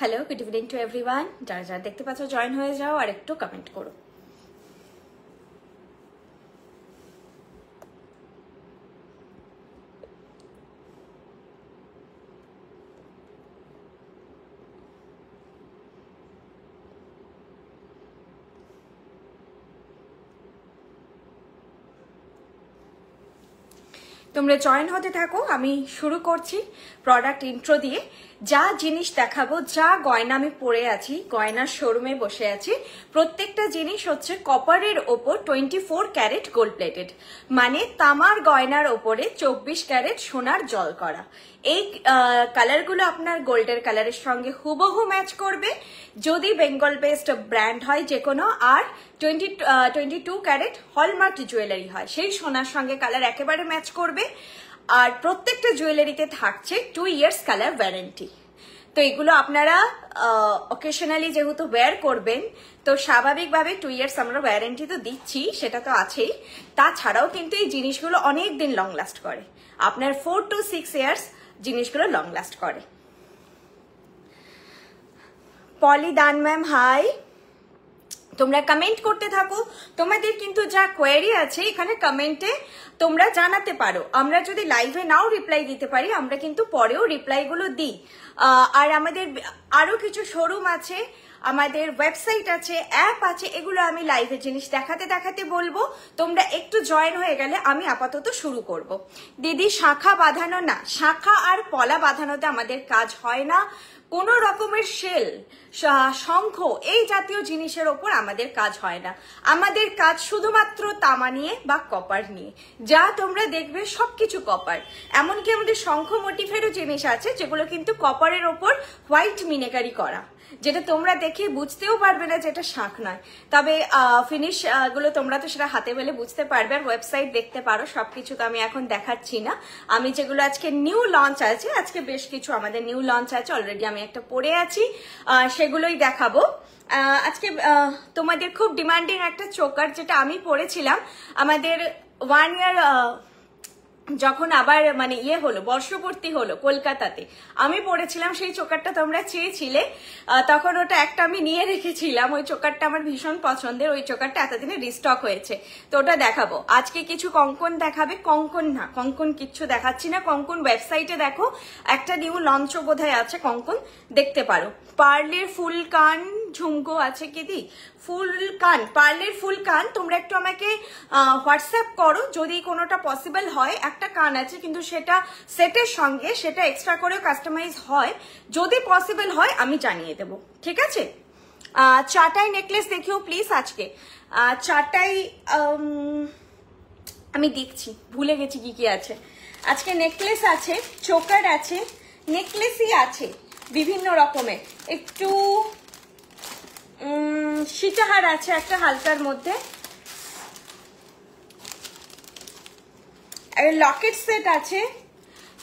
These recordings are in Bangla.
Hello, good evening to everyone. যারা যারা দেখতে পাচ্ছ জয়েন হয়ে যাও আর একটু কমেন্ট করো। তোমরা জয়েন হতে থাকো, আমি শুরু করছি প্রোডাক্ট ইন্ট্রো দিয়ে। যা জিনিস দেখাবো, যা গয়না আমি পরে আছি, গয়নার শোরুমে বসে আছি, প্রত্যেকটা জিনিস হচ্ছে কপারের ওপর 24 ক্যারেট গোল্ড প্লেটেড, মানে তামার গয়নার ওপরে 24 ক্যারেট সোনার জল করা। এই কালারগুলো আপনার গোল্ডের কালারের সঙ্গে হুবহু ম্যাচ করবে যদি বেঙ্গল বেসড ব্র্যান্ড হয় যে কোনো, আর 22 ক্যারেট হলমার্ক জুয়েলারি হয় সেই সোনার সঙ্গে কালার একেবারে ম্যাচ করবে। আর প্রত্যেকটা জুয়েলারিতে থাকছে 2 ইয়ার্স কালার ওয়ারেন্টি। তো এগুলো আপনারা অকেশনালি যেহেতু ওয়্যার করবেন, তো স্বাভাবিকভাবে 2 ইয়ার্স আমরা ওয়ারেন্টি তো দিচ্ছি, সেটা তো আছেই। তাছাড়াও কিন্তু এই জিনিসগুলো অনেক দিন লং লাস্ট করে, আপনার 4 to 6 ইয়ার্স জিনিসগুলো লং লাস্ট করে। পলি দান ম্যাম হাই, তোমরা কমেন্ট করতে থাকো। তোমাদের কিন্তু যা কোয়েরি আছে এখানে কমেন্টে তোমরা জানাতে পারো। আমরা যদি লাইভে নাও রিপ্লাই দিতে পারি, আমরা কিন্তু পরেও রিপ্লাইগুলো দিই। আর আমাদের আরো কিছু শোরুম আছে, আমাদের ওয়েবসাইট আছে, অ্যাপ আছে, এগুলো আমি লাইভে জিনিস দেখাতে দেখাতে বলবো। তোমরা একটু জয়েন হয়ে গেলে আমি আপাতত শুরু করব। দিদি শাখা বাঁধানো না, শাখা আর পলা বাঁধানোতে আমাদের কাজ হয় না। কোনো রকমের শেল, শঙ্খ, এই জাতীয় জিনিসের ওপর আমাদের কাজ হয় না। আমাদের কাজ শুধুমাত্র তামা নিয়ে বা কপার নিয়ে। যা তোমরা দেখবে সবকিছু কপার। এমনকি আমাদের শঙ্খ মোটিফেরও জিনিস আছে যেগুলো কিন্তু কপারের ওপর হোয়াইট মিনেকারি করা, যেটা তোমরা দেখে বুঝতেও পারবে না যেটা শাঁখ নয়। তবে ফিনিশ গুলো তোমরা তো সেটা হাতে পেলে বুঝতে পারবে, আর ওয়েবসাইট দেখতে পারো। সবকিছু তো আমি এখন দেখাচ্ছি না। আমি যেগুলো আজকে নিউ লঞ্চ আছে, আজকে বেশ কিছু আমাদের নিউ লঞ্চ আছে, অলরেডি আমি একটা পরে আছি, সেগুলোই দেখাবো আজকে। তোমাদের খুব ডিমান্ডিং একটা চোকার যেটা আমি পরেছিলাম আমাদের 1 ইয়ার যখন আবার মানে হলো, বর্ষপূর্তি হলো কলকাতাতে, আমি পড়েছিলাম সেই চোকারটা তোমরা চেয়েছিলে, তখন ওটা একটা আমি নিয়ে রেখেছিলাম। ওই চোকারটা আমার ভীষণ পছন্দের, ওই চোকারটা এতদিনে রিস্টক হয়েছে, তো ওটা দেখাবো আজকে। কিছু কঙ্কন দেখাবে, কঙ্কন না, কঙ্কন কিচ্ছু দেখাচ্ছি না। কঙ্কন ওয়েবসাইটে দেখো, একটা নিউ লঞ্চ বোধহয় আছে, কঙ্কন দেখতে পারো। পার্লের ফুল কান ঝুমকো আছে কি দি, ফুল কান, পার্লের ফুল কান তোমরা একটু আমাকে হোয়াটসঅ্যাপ করো যদি কোনোটা পসিবল হয়। একটা কান আছে কিন্তু সেটা সেটের সঙ্গে, সেটা এক্সট্রা করেও কাস্টমাইজ হয়, যদি পসিবল হয় আমি জানিয়ে দেবো, ঠিক আছে। চাটাই নেকলেস দেখিও প্লিজ আজকে। চাটাই আমি দেখছি, ভুলে গেছি কি কি আছে আজকে। নেকলেস আছে, চোকার আছে, নেকলেসই আছে বিভিন্ন রকমের। একটু সীতাহার আছে একটা হালকার মধ্যে, লকেট সেট আছে।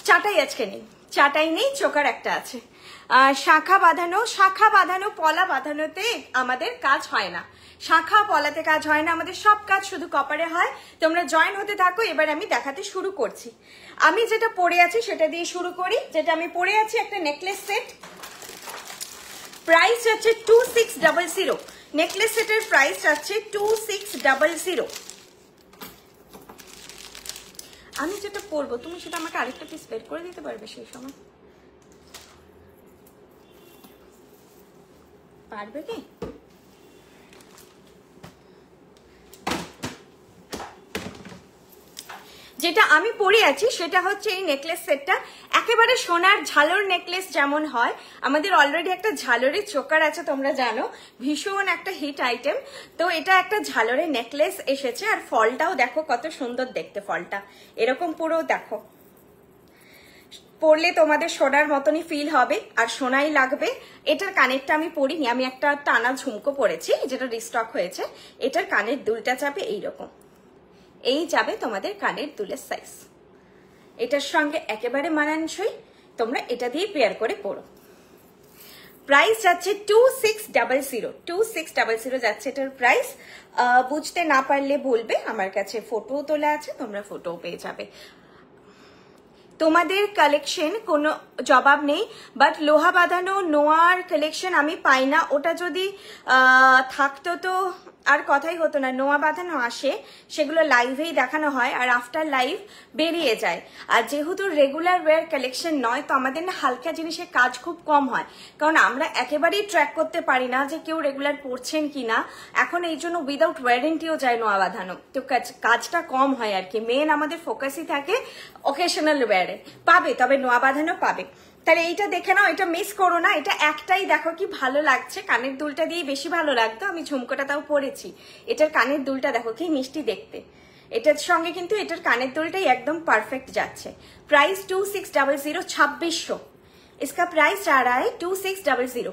চাটাই আজকে নেই, চাটাই নেই, চোকার একটা আছে। শাখা বাঁধানো পলা বাঁধানোতে আমাদের কাজ হয় না, শাখা পলাতে কাজ হয় না, আমাদের সব কাজ শুধু কপারে হয়। তোমরা জয়েন হতে থাকো, এবার আমি দেখাতে শুরু করছি। আমি যেটা পরে আছি সেটা দিয়ে শুরু করি। যেটা আমি পরে আছি একটা নেকলেস সেট, প্রাইস আছে 2600। নেকলেস সেটের প্রাইস আছে 2600। আমি যেটা পরবো তুমি সেটা আমাকে আরেকটা পিস বের করে দিতে পারবে সেই সময়, পারবে কি? যেটা আমি পরে আছি সেটা হচ্ছে এই নেকলেস সেটটা, একেবারে সোনার ঝালর নেকলেস যেমন হয়। আমাদের অলরেডি একটা ঝালরের চোকার আছে, তোমরা জানো ভীষণ একটা হিট আইটেম। তো এটা একটা ঝালরের নেকলেস এসেছে, আর ফলটাও দেখো কত সুন্দর দেখতে। ফলটা এরকম পুরো দেখো, পরলে তোমাদের সোনার মতনই ফিল হবে আর সোনাই লাগবে। এটার কানেরটা আমি পরিনি, আমি একটা টানা ঝুমকো পরেছি যেটা রিস্টক হয়েছে। এটার কানের দুলটা যাবে এইরকম, এই যাবে তোমাদের কানের দুলের সাইজ। এটার সঙ্গে একেবারে মানানসই, তোমরা এটা দিয়ে পেয়ার করে পরো। প্রাইস যাচ্ছে 2600 যাচ্ছে এটার প্রাইস। বুঝতে না পারলে বলবে, আমার কাছে ফটো তোলা আছে, তোমরা ফটোও পেয়ে যাবে। তোমাদের কালেকশন কোনো জবাব নেই, বাট লোহা বাঁধানো নোয়ার কালেকশন আমি পাই না। ওটা যদি থাকতো তো আর কথাই হতো না। নোয়া বাঁধানো আসে, সেগুলো লাইভেই দেখানো হয় আর আফটার লাইভ বেরিয়ে যায়। আর যেহেতু রেগুলার ওয়্যার কালেকশন নয়, তো আমাদের না হালকা জিনিসের কাজ খুব কম হয়, কারণ আমরা একেবারেই ট্র্যাক করতে পারি না যে কেউ রেগুলার পড়ছেন কিনা। এখন এই জন্য উইদাউট ওয়ারেন্টিও যায় নোয়া বাঁধানো, তো কাজটা কম হয় আর কি। মেন আমাদের ফোকাসই থাকে অকেশনাল ওয়্যারে। পাবে, তবে নোয়া বাঁধানো পাবে। তাহলে এইটা দেখে নাও, এটা মিস করো না। এটা একটাই দেখো কি ভালো লাগছে, কানের দুলটা দিয়ে বেশি ভালো লাগতো। আমি ঝুমকোটা তাও পরেছি, এটার কানের দুলটা দেখো কি মিষ্টি দেখতে। এটার সঙ্গে কিন্তু এটার কানের দুলটাই একদম পারফেক্ট যাচ্ছে। प्राइस 2600, 2600 इसका प्राइस आ रहा है 2600।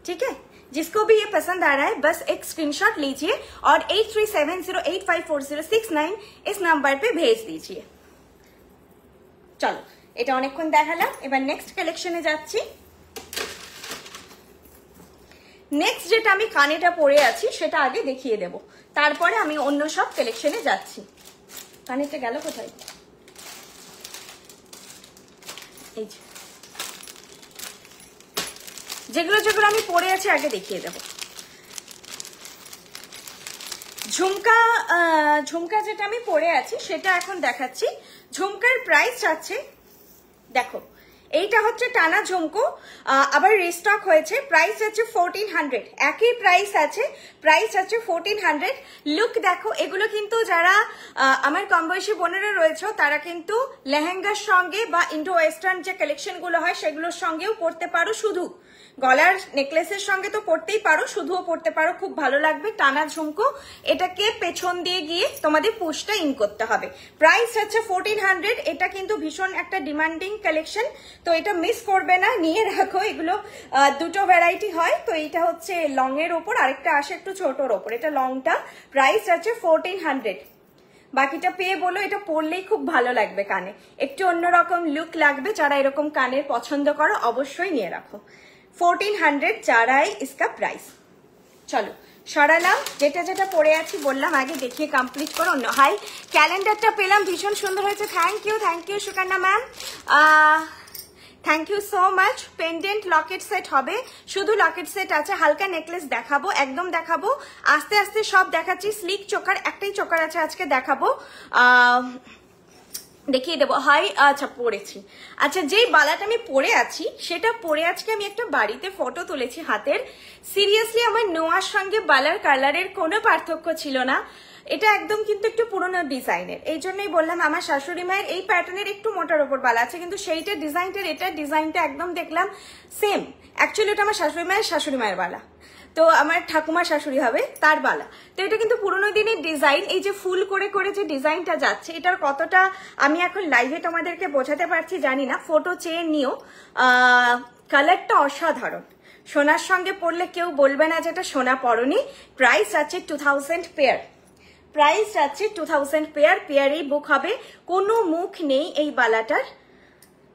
ठीक है, जिसको भी ये पसंद आ रहा है बस एक स्क्रीनशॉट लीजिए और 8370854069 इस नंबर पे भेज दीजिए। चलो, এটা অনেকক্ষণ দেখালাম, এবার নেক্সট কালেকশনে যাচ্ছি। নেক্সট যেটা আমি কানেটা পরে আছি সেটা আগে দেখিয়ে দেব, তারপরে আমি অন্য সব কালেকশনে যাচ্ছি। কানেটা গেল কোথায়? এই যেগুলো যেগুলো আমি পরে আছি আগে দেখিয়ে দেব। ঝুমকা যেটা আমি পরে আছি সেটা এখন দেখাচ্ছি। ঝুমকার প্রাইস আছে, দেখো এইটা হচ্ছে টানা ঝুমকো, আবার রিস্টক হয়েছে। প্রাইস আছে 1400, একই প্রাইস আছে, প্রাইস আছে 1400। লুক দেখো, এগুলো কিন্তু যারা আমার কম বয়সী বোনেরা রয়েছে তারা কিন্তু লেহেঙ্গার সঙ্গে বা ইন্ডো ওয়েস্টার্ন যে কালেকশনগুলো হয় সেগুলোর সঙ্গেও পরতে পারো। শুধু গলার নেকলেসের সঙ্গে তো পরতেই পারো, শুধুও পরতে পারো, খুব ভালো লাগবে। টানা ঝুমকো, এটাকে পেছন দিয়ে গিয়ে তোমাদের পুশটা ইন করতে হবে। প্রাইস হচ্ছে 1400। এটা কিন্তু ভীষণ একটা ডিমান্ডিং কালেকশন, তো এটা মিস করবে না, নিয়ে রাখো। এগুলো দুটো ভ্যারাইটি হয়, তো এটা হচ্ছে লং এর ওপর, আরেকটা আসে একটু ছোটর ওপর। এটা লংটা, প্রাইস আছে 1400। বাকিটা পেয়ে বলো, এটা পরলেই খুব ভালো লাগবে, কানে একটু অন্যরকম লুক লাগবে। যারা এরকম কানের পছন্দ করো অবশ্যই নিয়ে রাখো। 1400 চারাই इसका প্রাইস। চলো সরালাম, যেটা যেটা পরে আছি বললাম আগে দেখিয়ে কমপ্লিট করো। হাই, ক্যালেন্ডারটা পেলাম, ভীষণ সুন্দর হয়েছে। Thank you Sukanya ma'am, thank you so much. Pendant locket set হবে, শুধু লকেট সেট আছে। হালকা নেকলেস দেখাবো, একদম দেখাবো, আস্তে আস্তে সব দেখাচ্ছি। স্লিক চোকার, একটাই চোকার আছে আজকে দেখাবো, দেখিয়ে দেবো। হাই, আচ্ছা পরেছি। আচ্ছা, যেই বালাটা আমি পরে আছি সেটা পরে আজকে আমি একটা বাড়িতে ফটো তুলেছি হাতের। সিরিয়াসলি আমার নোয়ার সঙ্গে বালার কালারের কোনো পার্থক্য ছিল না। এটা একদম কিন্তু একটু পুরোনো ডিজাইনের, এই জন্যই বললাম। আমার শাশুড়ি মায়ের এই প্যাটার্নের একটু মোটার ওপর বালা আছে, কিন্তু সেইটা ডিজাইনটার এটা ডিজাইনটা একদম দেখলাম সেম। অ্যাকচুয়ালি এটা আমার শাশুড়ি মায়ের বালা, তো আমার ঠাকুমার শাশুড়ি হবে তার বালা। তো এটা কিন্তু পুরোনো দিনের ডিজাইন। এই যে ফুল করে করে যে ডিজাইনটা যাচ্ছে, এটার কতটা আমি এখন লাইভে তোমাদেরকে বোঝাতে পারছি জানি না, ফটো চেয়ে নিও। কালারটা অসাধারণ, সোনার সঙ্গে পরলে কেউ বলবে না যে এটা সোনা পরনি। প্রাইস আছে 2000 পেয়ার, প্রাইস আছে 2000 পেয়ার। পেয়ারেই বুক হবে, কোনো মুখ নেই এই বালাটার,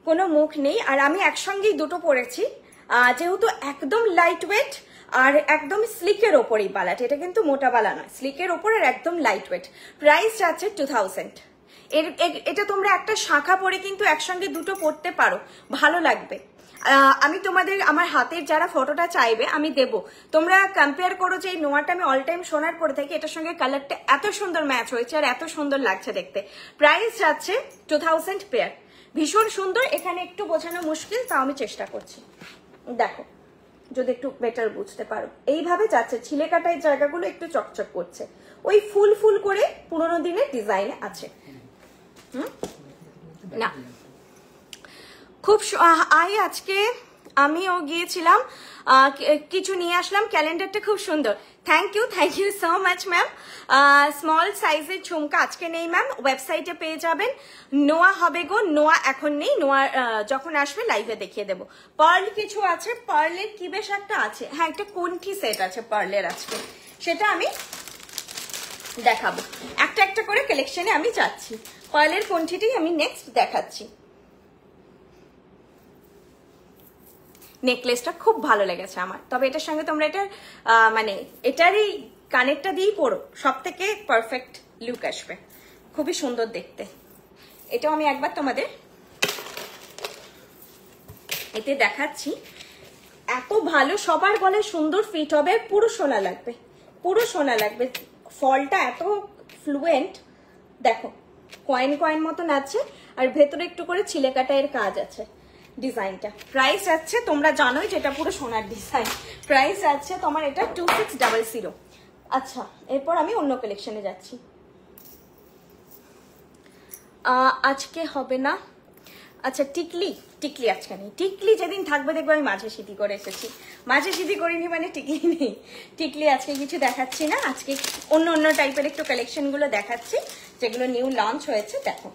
কোনো মুখ নেই। আর আমি একসঙ্গেই দুটো পরেছি, যেহেতু একদম লাইট ওয়েট আর একদম স্লিকের ওপর এই বালাটা। এটা কিন্তু মোটা বালা নয়, স্লিকের ওপর আর একদম লাইট ওয়েট। প্রাইস আছে 2000। এটা তোমরা একটা শাখা পরে কিন্তু একসঙ্গে দুটো পরতে পারো, ভালো লাগবে। আমি তোমাদের আমার হাতের যারা ফটোটা চাইবে আমি দেব, তোমরা কম্পেয়ার করো যে এই নোয়াটা আমি অল টাইম সোনার পরে থাকি, এটার সঙ্গে কালারটা এত সুন্দর ম্যাচ হয়েছে আর এত সুন্দর লাগছে দেখতে। প্রাইস যাচ্ছে 2000 পেয়ার, ভীষণ সুন্দর। এখানে একটু বোঝানো মুশকিল, তাও আমি চেষ্টা করছি। দেখো, যদি একটু বেটার বুঝতে পারো, এইভাবে যাচ্ছে। ছিলে কাটায় জায়গাগুলো একটু চকচক করছে, ওই ফুল ফুল করে পুরোনো দিনের ডিজাইন আছে। না খুব আজকে আমিও গিয়েছিলাম, কিছু নিয়ে আসলাম। ক্যালেন্ডারটা খুব সুন্দর, thank you so much ma'am. Small সাইজের ঝুমকা আজকে নেই ম্যাম, ওয়েবসাইটে পেয়ে যাবেন। নোয়া হবে গো, নোয়া এখন নেই, নোয়া যখন আসবে লাইভে দেখিয়ে দেবো। পার্ল কিছু আছে, পার্লের কি বেশ একটা আছে, হ্যাঁ একটা কোনটি সেট আছে পার্লের আজকে, সেটা আমি দেখাবো। একটা একটা করে কালেকশনে আমি যাচ্ছি, পার্লের কোনটিটি আমি নেক্সট দেখাচ্ছি। নেকলেসটা খুব ভালো লেগেছে আমার, তবে এটার সঙ্গে তোমরা এটা মানে এটারই কানেরটা দিয়েই পরো, সব থেকে পারফেক্ট লুক আসবে, খুবই সুন্দর দেখতে। এটাও আমি একবার তোমাদের এতে দেখাচ্ছি। এত ভালো, সবার গলায় সুন্দর ফিট হবে, পুরো সোনা লাগবে, পুরো সোনা লাগবে। ফলটা এত ফ্লুয়েন্ট, দেখো কয়েন কয়েন মতন আছে, আর ভেতরে একটু করে ছিলে কাটা এর কাজ আছে। ডিজাইনটা প্রাইস আছে, তোমরা জানোই যেটা পুরো সোনার ডিজাইন। প্রাইস আছে তোমার এটা 2600। আচ্ছা, এরপর আমি অন্য কালেকশনে যাচ্ছি। আজকে হবে না। আচ্ছা, টিকলি, টিকলি আজকে নেই। টিকলি যেদিন থাকবে দেখবো আমি মাঝে সিঁথি করে এসেছি। মাঝে সিঁথি করিনি মানে টিকলি নেই। টিকলি আজকে কিছু দেখাচ্ছি না, আজকে অন্য অন্য টাইপের একটু কালেকশনগুলো দেখাচ্ছি যেগুলো নিউ লঞ্চ হয়েছে। দেখো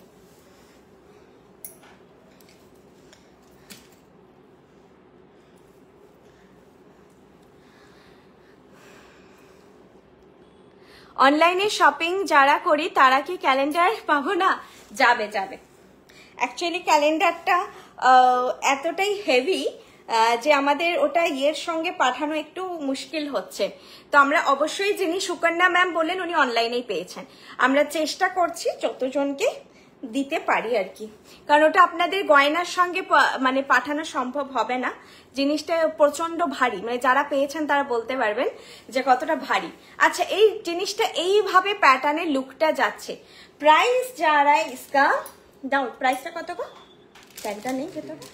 অনলাইনে শপিং যারা করি তারা কি ক্যালেন্ডার পাবো না? যাবে যাবে। অ্যাকচুয়ালি ক্যালেন্ডারটা এতটাই হেভি যে আমাদের ওটা ইয়ের সঙ্গে পাঠানো একটু মুশকিল হচ্ছে। তো আমরা অবশ্যই, যিনি সুকন্যা ম্যাম বললেন উনি অনলাইনেই পেয়েছেন। আমরা চেষ্টা করছি যতজনকে দিতে পারি আর কি, কারণ ওটা আপনাদের গয়নার সঙ্গে মানে পাঠানো সম্ভব হবে না। জিনিসটা প্রচন্ড ভারী, মানে যারা পেয়েছেন তারা বলতে পারবেন যে কতটা ভারী। আচ্ছা, এই জিনিসটা এইভাবে প্যাটার্নের লুকটা যাচ্ছে। প্রাইস যারা ইসকা দাও, প্রাইসটা কত গো? ট্যাগটা নেই ভেতরে।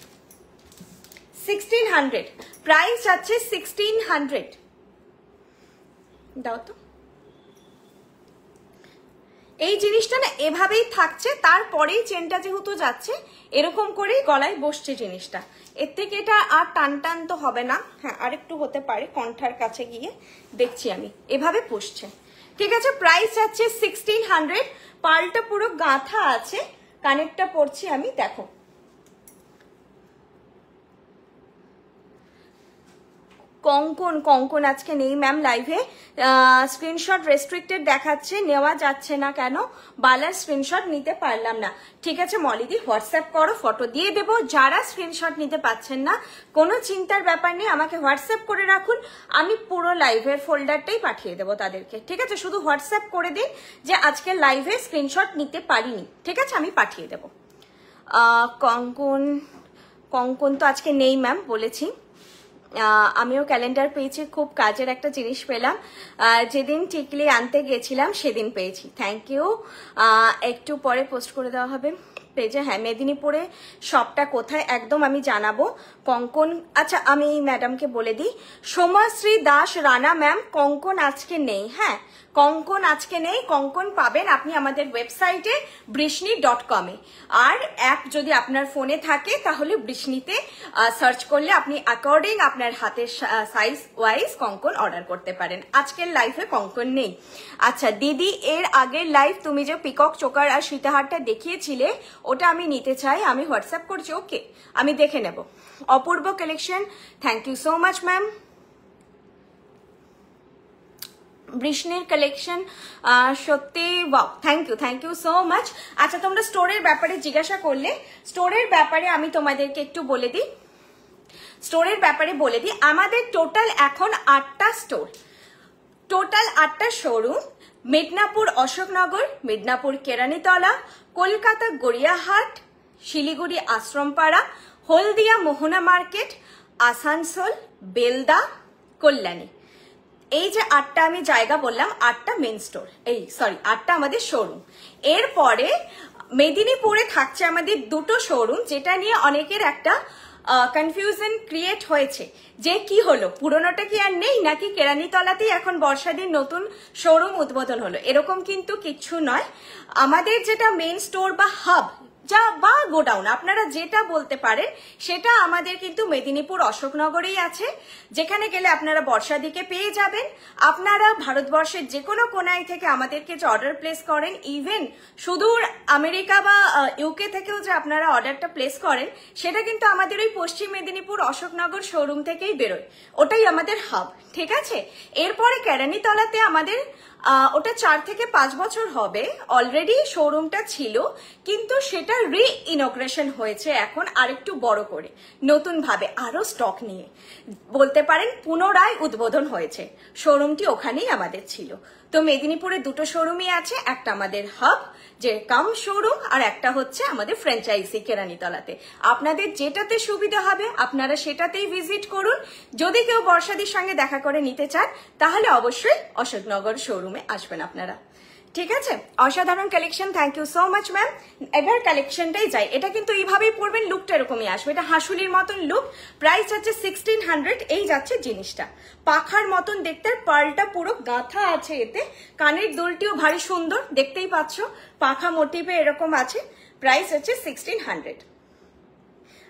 1600 প্রাইস যাচ্ছে, 1600 দাও তো। এই জিনিসটা না এভাবেই থাকছে, তারপরেই চেনটা যেহেতু যাচ্ছে এরকম করেই গলায় বসছে জিনিসটা। এর থেকে এটা আর টান টান তো হবে না। হ্যাঁ, আরেকটু হতে পারে, কণ্ঠার কাছে গিয়ে দেখছি আমি, এভাবে বসছে। ঠিক আছে, প্রাইস যাচ্ছে 1600। পালটা পুরো গাঁথা আছে, কানেরটা পরছি আমি, দেখো কঙ্কন। কঙ্কন আজকে নেই ম্যাম লাইভে। স্ক্রিনশট রেস্ট্রিক্টেড দেখাচ্ছে, নেওয়া যাচ্ছে না কেন? বালার স্ক্রিনশট নিতে পারলাম না। ঠিক আছে মলিদি, হোয়াটসঅ্যাপ করো, ফটো দিয়ে দেবো। যারা স্ক্রিনশট নিতে পারছেন না, কোনো চিন্তার ব্যাপার নেই, আমাকে হোয়াটসঅ্যাপ করে রাখুন, আমি পুরো লাইভের ফোল্ডারটাই পাঠিয়ে দেবো তাদেরকে। ঠিক আছে, শুধু হোয়াটসঅ্যাপ করে দিন যে আজকে লাইভে স্ক্রিনশট নিতে পারিনি, ঠিক আছে, আমি পাঠিয়ে দেবো। কঙ্কন, কঙ্কন তো আজকে নেই ম্যাম, বলেছি। আমিও ক্যালেন্ডার পেয়েছি, খুব কাজের একটা জিনিস পেলাম। যেদিন টিকলি আনতে গেছিলাম সেদিন পেয়েছি, থ্যাংক ইউ। একটু পরে পোস্ট করে দেওয়া হবে পেজে। হ্যাঁ, মেদিনীপুরে শপটা কোথায় একদম আমি জানাবো। কঙ্কন, আচ্ছা আমি ম্যাডামকে বলে দিই, সোমাশ্রী দাস রানা ম্যাম, কঙ্কন আজকে নেই। হ্যাঁ, কঙ্কন আজকে নেই। কঙ্কন পাবেন আপনি আমাদের ওয়েবসাইটে বৃষ্ণি.com এ। আর অ্যাপ যদি আপনার ফোনে থাকে তাহলে বৃষ্ণিতে সার্চ করলে আপনি অ্যাকর্ডিং আপনার হাতের সাইজ ওয়াইজ কঙ্কন অর্ডার করতে পারেন। আজকের লাইফে কঙ্কন নেই। আচ্ছা দিদি, এর আগের লাইভ তুমি যে পিকক চোকার আর সীতাহারটা দেখিয়েছিলে ওটা আমি নিতে চাই, আমি হোয়াটসঅ্যাপ করছি। ওকে, আমি দেখে নেব। অপূর্ব collection, thank you so much ma'am. বৃষ্ণির কালেকশন সত্যি wow, thank you so much. আচ্ছা, তোমরা স্টোরের ব্যাপারে জিজ্ঞাসা করলে, স্টোরের ব্যাপারে আমি তোমাদেরকে একটু বলে দিই। স্টোরের ব্যাপারে বলে দিই, আমাদের টোটাল এখন 8টা স্টোর, টোটাল 8টা শোরুম। মেদিনীপুর অশোকনগর, মেদিনীপুর কেরানীতলা, কলকাতা গড়িয়াহাট, শিলিগুড়ি আশ্রমপাড়া, হলদিয়া মোহনা মার্কেট, আসানসোল, বেলদা, কল্যাণী। এই যে 8টা আমি জায়গা বললাম, 8টা মেন স্টোর, এই সরি 8টা আমাদের শোরুম। এরপরে মেদিনীপুরে থাকছে আমাদের 2টো শোরুম, যেটা নিয়ে অনেকের একটা কনফিউশন ক্রিয়েট হয়েছে যে কি হলো, পুরোনোটা কি আর নেই নাকি কেরানীতলাতেই এখন বর্ষাদিন নতুন শোরুম উদ্বোধন হলো। এরকম কিন্তু কিচ্ছু নয়। আমাদের যেটা মেন স্টোর বা হাব যা বা গোডাউন আপনারা যেটা বলতে পারেন, সেটা আমাদের কিন্তু মেদিনীপুর অশোকনগরেই আছে, যেখানে গেলে আপনারা বর্ষার দিকে পেয়ে যাবেন। আপনারা ভারতবর্ষের যে কোনো কোনায় থেকে আমাদেরকে যে অর্ডার প্লেস করেন, ইভেন সুদূর আমেরিকা বা ইউকে থেকেও যে আপনারা অর্ডারটা প্লেস করেন, সেটা কিন্তু আমাদের ওই পশ্চিম মেদিনীপুর অশোকনগর শোরুম থেকেই বেরোয়, ওটাই আমাদের হাব। ঠিক আছে, এরপরে কেরানীতলাতে আমাদের ওটা 4 থেকে 5 বছর হবে, অলরেডি শোরুমটা ছিল, কিন্তু সেটা রি-ইনগ্রেশন হয়েছে এখন আরেকটু বড় করে, নতুন ভাবে আরো স্টক নিয়ে বলতে পারেন পুনরায় উদ্বোধন হয়েছে। শোরুমটি ওখানেই আমাদের ছিল। তো মেদিনীপুরে 2টো শোরুমই আছে, একটা আমাদের হাব যে কাম শোরুম আর একটা হচ্ছে আমাদের ফ্র্যাঞ্চাইজি কেরানীতলাতে। আপনাদের যেটাতে সুবিধা হবে আপনারা সেটাতেই ভিজিট করুন। যদি কেউ বর্ষাদির সঙ্গে দেখা করে নিতে চান তাহলে অবশ্যই অশোকনগর শোরুমে আসবেন আপনারা। ঠিক আছে, অসাধারণ collection, thank you so much ma'am. এবার কালেকশনটাই যাই। এটা কিন্তু এইভাবেই পরবেন, লুকটা এরকমই আসবে। এটা হাসুলির মতন লুক, প্রাইস হচ্ছে 1600। এই যাচ্ছে জিনিসটা, পাখার মতন দেখতে, পার্লটা পুরো গাঁথা আছে এতে, কানের দুলটিও ভারী সুন্দর দেখতেই পাচ্ছ, পাখা মোটিভে এরকম আছে। প্রাইস হচ্ছে 1600।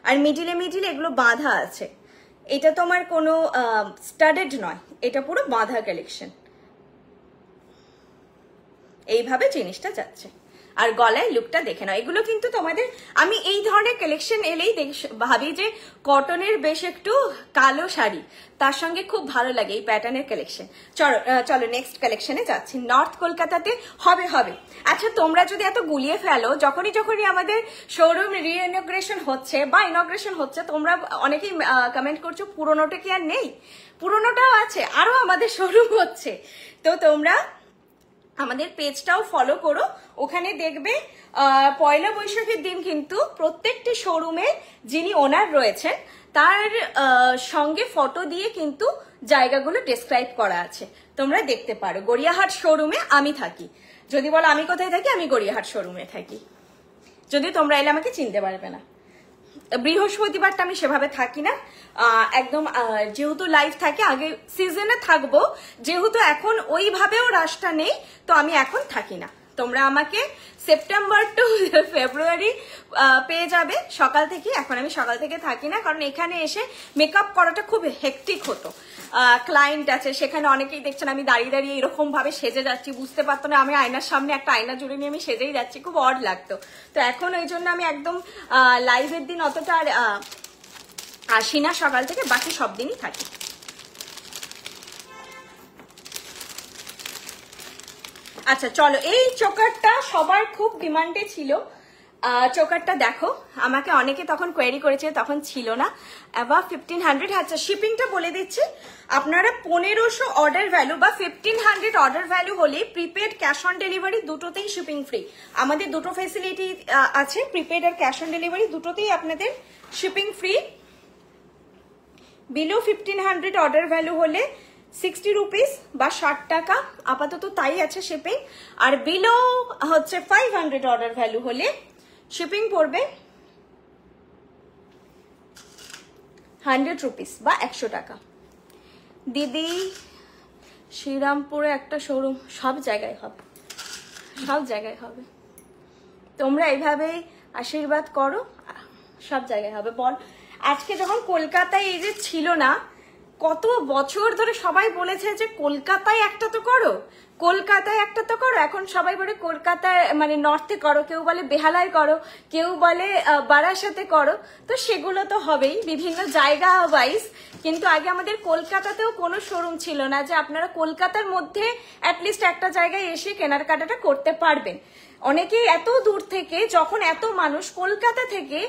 আর মিডিলে মিডিলে এগুলো বাঁধা আছে, এটা তোমার কোনো স্টাডেড নয়, এটা পুরো বাঁধা কালেকশন। এইভাবে জিনিসটা যাচ্ছে। আর গলায় লুকটা দেখে নাও। এগুলো কিন্তু তোমাদের, আমি এই ধরনের কালেকশন এলেই ভাবি যে কটনের বেশ একটু কালো শাড়ি, তার সঙ্গে খুব ভালো লাগে এই প্যাটার্নের কালেকশন। চলো নেক্সট কালেকশনে যাচ্ছি। নর্থ কলকাতাতে হবে। আচ্ছা, তোমরা যদি এত গুলিয়ে ফেলো, যখনই আমাদের শোরুম রিইনগ্রেশন হচ্ছে বা ইনগ্রেশন হচ্ছে, তোমরা অনেকেই কমেন্ট করছো পুরোনোটা কি আর নেই? পুরোনোটাও আছে, আরো আমাদের শোরুম হচ্ছে। তো তোমরা আমাদের পেজটাও ফলো করো, ওখানে দেখবে পয়লা বৈশাখের দিন কিন্তু প্রত্যেকটি শোরুমের যিনি ওনার রয়েছেন তার সঙ্গে ফটো দিয়ে কিন্তু জায়গাগুলো ডেসক্রাইব করা আছে, তোমরা দেখতে পারো। গড়িয়াহাট শোরুমে আমি থাকি, যদি বলো আমি কোথায় থাকি, আমি গড়িয়াহাট শোরুমে থাকি। যদি তোমরা এলে আমাকে চিনতে পারবে না। বৃহস্পতিবারটা আমি সেভাবে থাকি না, একদম যেহেতু লাইভ থাকে, আগে সিজনে থাকবো, যেহেতু এখন ওইভাবেও রাশটা নেই, তো আমি এখন থাকি না। তোমরা আমাকে সেপ্টেম্বর টু ফেব্রুয়ারি পেয়ে যাবে সকাল থেকে। এখন আমি সকাল থেকে থাকি না, কারণ এখানে এসে মেকআপ করাটা খুব হেক্টিক হতো। ক্লায়েন্ট আছে, সেখানে অনেকেই দেখছেন আমি দাঁড়িয়ে দাঁড়িয়ে এরকম ভাবে সেজে যাচ্ছি, বুঝতে পারতো না আমি আয়নার সামনে একটা আয়না জুড়ে নিয়ে আমি সেজেই যাচ্ছি, খুব অড লাগতো। তো এখন ওই জন্য আমি একদম লাইভের দিন অতটা আসি না সকাল থেকে, বাকি সব দিনই থাকি। আচ্ছা চলো, এই চোকারটা সবার খুব ডিমান্ডে ছিল। চোকারটা দেখো, আমাকে অনেকে তখন কোয়েরি করেছে, তখন ছিল না। অ্যাবাভ 1500। আচ্ছা, শিপিংটা বলে দিচ্ছি, আপনারা 1500 অর্ডার ভ্যালু বা 1500 অর্ডার ভ্যালু হলে প্রিপেড, ক্যাশ অন ডেলিভারি দুটোতেই শিপিং ফ্রি। আমাদের দুটো ফেসিলিটি আছে, প্রিপেড আর ক্যাশ অন ডেলিভারি দুটোতেই আপনাদের shipping free. Below 1500 order value হলে 60 রুপিস বা 60 টাকা, আপাতত তাই আছে শিপিং। আর বিলো হচ্ছে 500 অর্ডার ভ্যালু হলে শিপিং পড়বে 100 রুপিস বা 100 টাকা। দিদি, শ্রীরামপুরে একটা শোরুম, সব জায়গায় হবে, সব জায়গায় হবে। তোমরা এইভাবেই আশীর্বাদ করো, সব জায়গায় হবে। বল, আজকে যখন কলকাতায় এই যে ছিল না, কত বছর ধরে সবাই বলেছে যে কলকাতায় একটা তো করো, কলকাতায় একটা তো করো। এখন সবাই বলে কলকাতায় মানে নর্থে করো, কেউ বলে বেহালায় করো, কেউ বলে বারাসাতে করো। তো সেগুলো তো হবেই বিভিন্ন জায়গা ওয়াইজ। কিন্তু আগে আমাদের কলকাতাতেও কোনো শোরুম ছিল না যে আপনারা কলকাতার মধ্যে অ্যাটলিস্ট একটা জায়গায় এসে কেনাকাটাটা করতে পারবেন। অনেকেই এত দূর থেকে, যখন এত মানুষ কলকাতা থেকে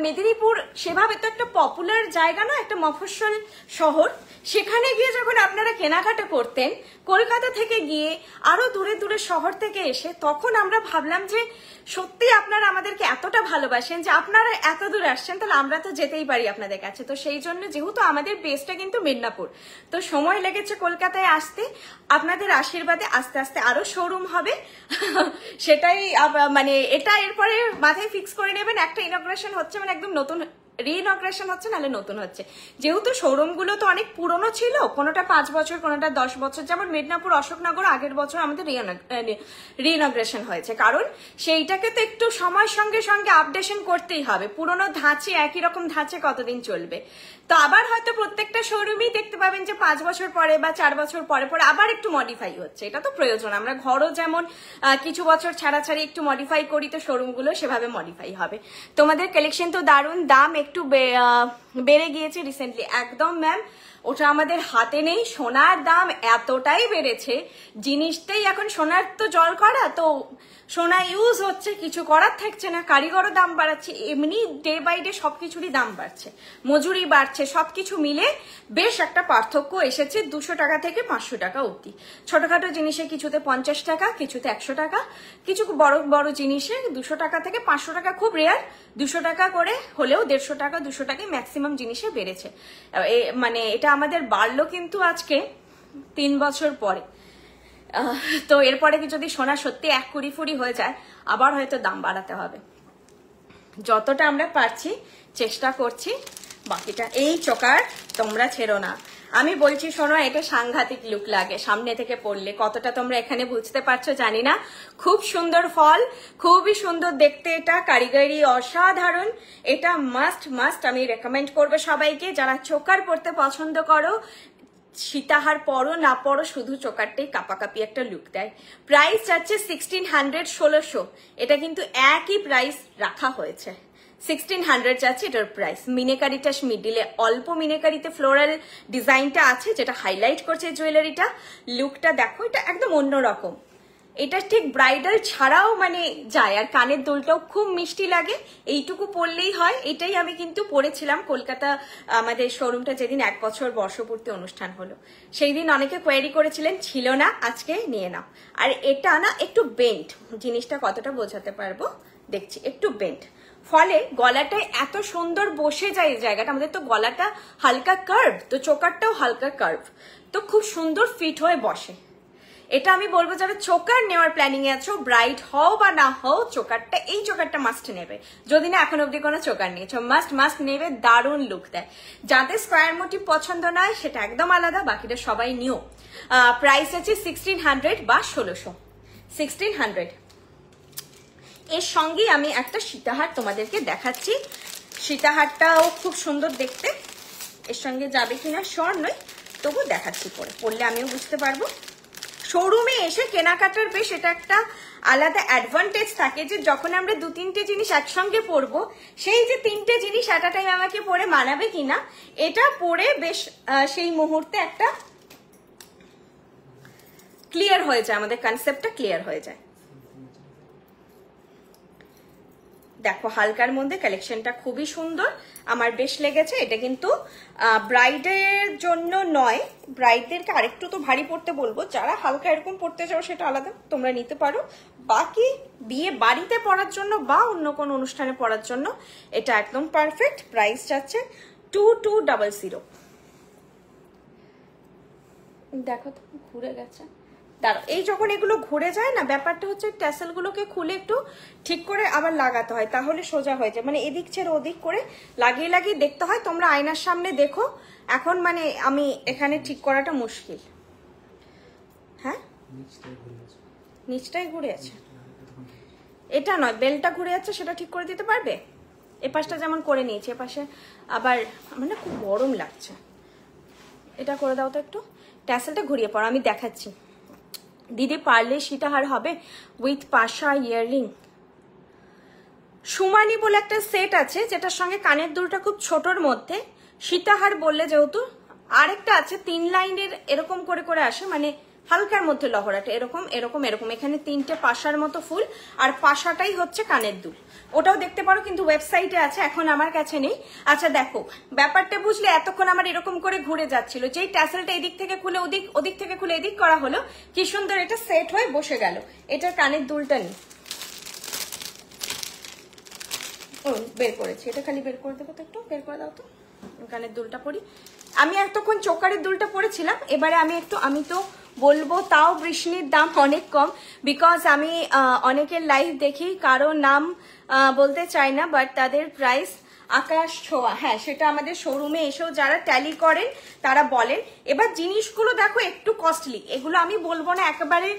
মেদিনীপুর, সেভাবে তো একটা পপুলার জায়গা না, একটা মফস্বল শহর, সেখানে গিয়ে যখন আপনারা কেনাকাটা করতেন কলকাতা থেকে গিয়ে আরো দূরে দূরে শহর থেকে এসে, তখন আমরা ভাবলাম যে সত্যি আপনারা আমাদেরকে এতটা ভালোবাসেন যে আপনারা এত দূর আসছেন, তাহলে আমরা তো যেতেই পারি আপনাদের কাছে। তো সেই জন্য, যেহেতু আমাদের বেসটা কিন্তু মিদনাপুর, তো সময় লেগেছে কলকাতায় আসতে। আপনাদের আশীর্বাদে আস্তে আস্তে আরো শোরুম হবে, সেটাই মানে এটা এরপরে মাথায় ফিক্স করে নেবেন। একটা ইনগ্রেশন হচ্ছে মানে একদম নতুন, রিইনগ্রেশন হচ্ছে, নাহলে নতুন হচ্ছে। যেহেতু শোরুম গুলো তো অনেক পুরনো ছিল, কোনোটা 5 বছর, কোনোটা 10 বছর। যেমন মিদনাপুর অশোকনগর আগের বছর আমাদের রিইনগ্রেশন হয়েছে, কারণ সেইটাকে তো একটু সময়ের সঙ্গে সঙ্গে আপডেশন করতেই হবে। পুরনো ধাঁচে, একই রকম ধাঁচে কতদিন চলবে? তো আবার হয়তো প্রত্যেকটা শোরুমই দেখতে পাবেন যে 5 বছর পরে বা 4 বছর পরে পরে আবার একটু মডিফাই হচ্ছে। এটা তো প্রয়োজন, আমরা ঘরও যেমন কিছু বছর ছাড়া ছাড়ি একটু মডিফাই করি, তো শোরুম গুলো সেভাবে মডিফাই হবে। তোমাদের কালেকশন তো দারুণ, দাম একটু বেড়ে গিয়েছে রিসেন্টলি। একদম ম্যাম, ওটা আমাদের হাতে নেই। সোনার দাম এতটাই বেড়েছে, জিনিসটাই এখন সোনার তো জল করা, তো সোনা ইউজ হচ্ছে, কিছু করার থাকছে না, কারিগরও দাম বাড়াচ্ছে, এমনি ডে বাই ডে সবকিছুরই দাম বাড়ছে, মজুরি বাড়ছে, সবকিছু মিলে বেশ একটা পার্থক্য এসেছে 200 টাকা থেকে 500 টাকা অবধি। ছোটখাটো জিনিসে কিছুতে 50 টাকা, কিছুতে 100 টাকা, কিছু বড় বড় জিনিসে 200 টাকা থেকে 500 টাকা, খুব রেয়ার 200 টাকা করে হলেও 150 টাকা 200 টাকায় ম্যাক্সিমাম জিনিসে বেড়েছে। মানে এটা আমাদের বাড়লো কিন্তু আজকে 3 বছর পরে। তো এরপরে কি যদি সোনা সত্যি 1 কুড়ি ফুড়ি হয়ে যায়, আবার হয়তো দাম বাড়াতে হবে। যতটা আমরা পারছি চেষ্টা করছি। বাকিটা এই চোকার তোমরা ছেড়ো না, আমি বলছি শোনো, এটা সাংঘাতিক লুক লাগে সামনে থেকে পড়লে। কতটা তোমরা এখানে বুঝতে পারছো জানি না। খুব সুন্দর ফল, খুবই সুন্দর দেখতে, এটা কারিগরি অসাধারণ। এটা মাস্ট আমি রেকমেন্ড করবো সবাইকে, যারা চোকার পরতে পছন্দ করো। সীতাহার পরো না পরো, শুধু চোকারটাই কাপাকাপি একটা লুক দেয়। প্রাইস যাচ্ছে 1600, 1600। এটা কিন্তু একই প্রাইস রাখা হয়েছে, 1600 যাচ্ছে এটার প্রাইস। মিনেকারিটা মিডিলে, অল্প মিনেকারিতে ফ্লোরাল ডিজাইনটা আছে, যেটা হাইলাইট করছে জুয়েলারিটা। লুকটা দেখো, এটা একদম অন্যরকম। এটা ঠিক ব্রাইডাল ছাড়াও মানে যায়, আর কানের দুলটাও খুব মিষ্টি লাগে। এইটুকু পরলেই হয়। এটাই আমি কিন্তু পরেছিলাম কলকাতা আমাদের শোরুমটা যেদিন 1 বছর বর্ষপূর্তি অনুষ্ঠান হলো, সেই দিন অনেকে কোয়েরি করেছিলেন, ছিল না, আজকে নিয়ে নাও। আর এটা না একটু বেন্ট, জিনিসটা কতটা বোঝাতে পারবো দেখছি, একটু বেন্ট, ফলে গলাটায় এত সুন্দর বসে যায় এই জায়গাটা। আমাদের তো গলাটা হালকা কার্ভ, তো চোকারটাও হালকা কার্ভ, তো খুব সুন্দর ফিট হয়ে বসে। এটা আমি বলবো যারা চোকার নেওয়ার প্ল্যানিং এ আছো, ব্রাইড হও বা না হও, চোকারটা, এই চোকারটা মাস্ট নেবে। যদি না এখন অব্দি কোনো চোকার নিয়েছো, মাস্ট নেবে, দারুণ লুক দেয়। যাদের স্কোয়ার মোটিভ পছন্দ নয় সেটা একদম আলাদা, বাকিটা সবাই নিও। প্রাইস আছে 1600 বা 1600, 1600। এর সঙ্গেই আমি একটা সীতাহার তোমাদেরকে দেখাচ্ছি। সীতাহারটাও খুব সুন্দর দেখতে, এর সঙ্গে যাবে কিনা শিওর নই, তবু দেখাচ্ছি, পরলে আমিও বুঝতে পারবো। শোরুমে এসে কেনাকাটার বেশ এটা একটা আলাদা অ্যাডভান্টেজ থাকে, যে যখন আমরা 2-3টে জিনিস একসঙ্গে পরবো, সেই যে 3টে জিনিস এট আ টাইম আমাকে পরে মানাবে কিনা, এটা পরে বেশ সেই মুহূর্তে একটা ক্লিয়ার হয়ে যায়, আমাদের কনসেপ্টটা ক্লিয়ার হয়ে যায়। দেখো হালকার মধ্যে কালেকশনটা খুবই সুন্দর, আমার বেশ লেগেছে। এটা কিন্তু ব্রাইডের জন্য নয়, ব্রাইডদেরকে আরেকটু তো ভারী পড়তে বলবো, যারা হালকা এরকম পড়তে চাও সেটা আলাদা, তোমরা নিতে পারো। বাকি বিয়ে বাড়িতে পরার জন্য বা অন্য কোনো অনুষ্ঠানে পরার জন্য এটা একদম পারফেক্ট। প্রাইস যাচ্ছে 2200। দেখো তো ঘুরে গেছে, দাঁড়াও, এই যখন এগুলো ঘুরে যায় না, ব্যাপারটা হচ্ছে ট্যাসেলগুলোকে খুলে একটু ঠিক করে আবার লাগাতে হয়, তাহলে সোজা হয়ে যায়। মানে এদিক ছেড়ে ওদিক করে লাগিয়ে লাগিয়ে দেখতে হয়। তোমরা আয়নার সামনে দেখো, এখন মানে আমি এখানে ঠিক করাটা মুশকিল। হ্যাঁ, নিচটাই ঘুরে আছে, এটা নয়, বেলটা ঘুরে যাচ্ছে, সেটা ঠিক করে দিতে পারবে? এ পাশটা যেমন করে নিয়েছি, এ পাশে আবার মানে খুব গরম লাগছে, এটা করে দাও তো একটু। ট্যাসেলটা ঘুরিয়ে পড়ো, আমি দেখাচ্ছি। দিদি পারলে সীতাহার হবে উইথ পাশা ইয়াররিং। সুমানি বলে একটা সেট আছে, যেটার সঙ্গে কানের দুলটা খুব ছোটর মধ্যে। সীতাহার বললে যেহেতু, আরেকটা আছে 3 লাইনের এরকম করে করে আসে, মানে হালকার মধ্যে লহরাটা এরকম এরকম এরকম, এখানে 3টে পাশার মতো ফুল, আর পাশাটাই হচ্ছে কানের দুল। ওটাও দেখতে পারো, কিন্তু ওয়েবসাইটে আছে, এখন আমার কাছে নেই। আচ্ছা দেখো, ব্যাপারটা বুঝলে? এতক্ষণ আমার এরকম করে ঘুরে যাচ্ছিল, যেই ট্যাসেলটা এদিক থেকে খুলে ওদিক, ওদিক থেকে খুলে এদিক করা হলো, কি সুন্দর এটা সেট হয়ে বসে গেল। এটার কানের দুলটা নেই, ও বের করেছি, এটা খালি বের করে দেবো তো, একটু বের করে দাও তো, কানের দুলটা পরি। আমি এতক্ষণ চোকারের দুলটা পরেছিলাম, এবারে আমি তো বলবো, তাও বৃষ্ণির দাম অনেক কম, বিকজ আমি অনেকের লাইভ দেখি, কারো নাম বলতে চাই না, বাট তাদের প্রাইস আকাশ ছোঁয়া। হ্যাঁ, সেটা আমাদের শোরুমে এসেও যারা ট্যালি করেন তারা বলেন। এবার জিনিসগুলো দেখো একটু কস্টলি, এগুলো আমি বলবো না একেবারে।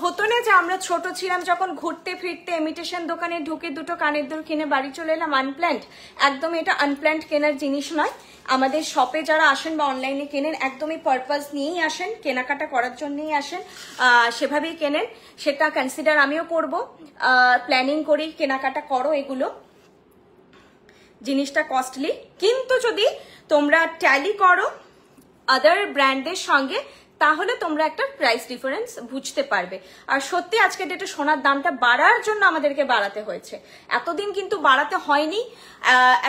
হতো না যে আমরা ছোট ছিলাম যখন ঘুরতে ফিরতে ইমিটেশন দোকানে ঢুকে 2টো কানের দুল কিনে বাড়ি চলে এলাম আনপ্ল্যান্ড, একদম এটা আনপ্ল্যান্ড কেনার জিনিস নয়। আমাদের শপে যারা আসেন বা অনলাইনে কেনেন, একদমই পারপাস নিয়েই আসেন, কেনাকাটা করার জন্যই আসেন, সেভাবেই কেনেন। সেটা কনসিডার আমিও করবো, প্ল্যানিং করেই কেনাকাটা করো। এগুলো জিনিসটা কস্টলি, কিন্তু যদি তোমরা ট্যালি করো আদার ব্র্যান্ডের সঙ্গে, তাহলে তোমরা একটা প্রাইস ডিফারেন্স বুঝতে পারবে। আর সত্যি আজকে ডেটে সোনার দামটা বাড়ার জন্য আমাদেরকে বাড়াতে হয়েছে, এতদিন কিন্তু বাড়াতে হয়নি।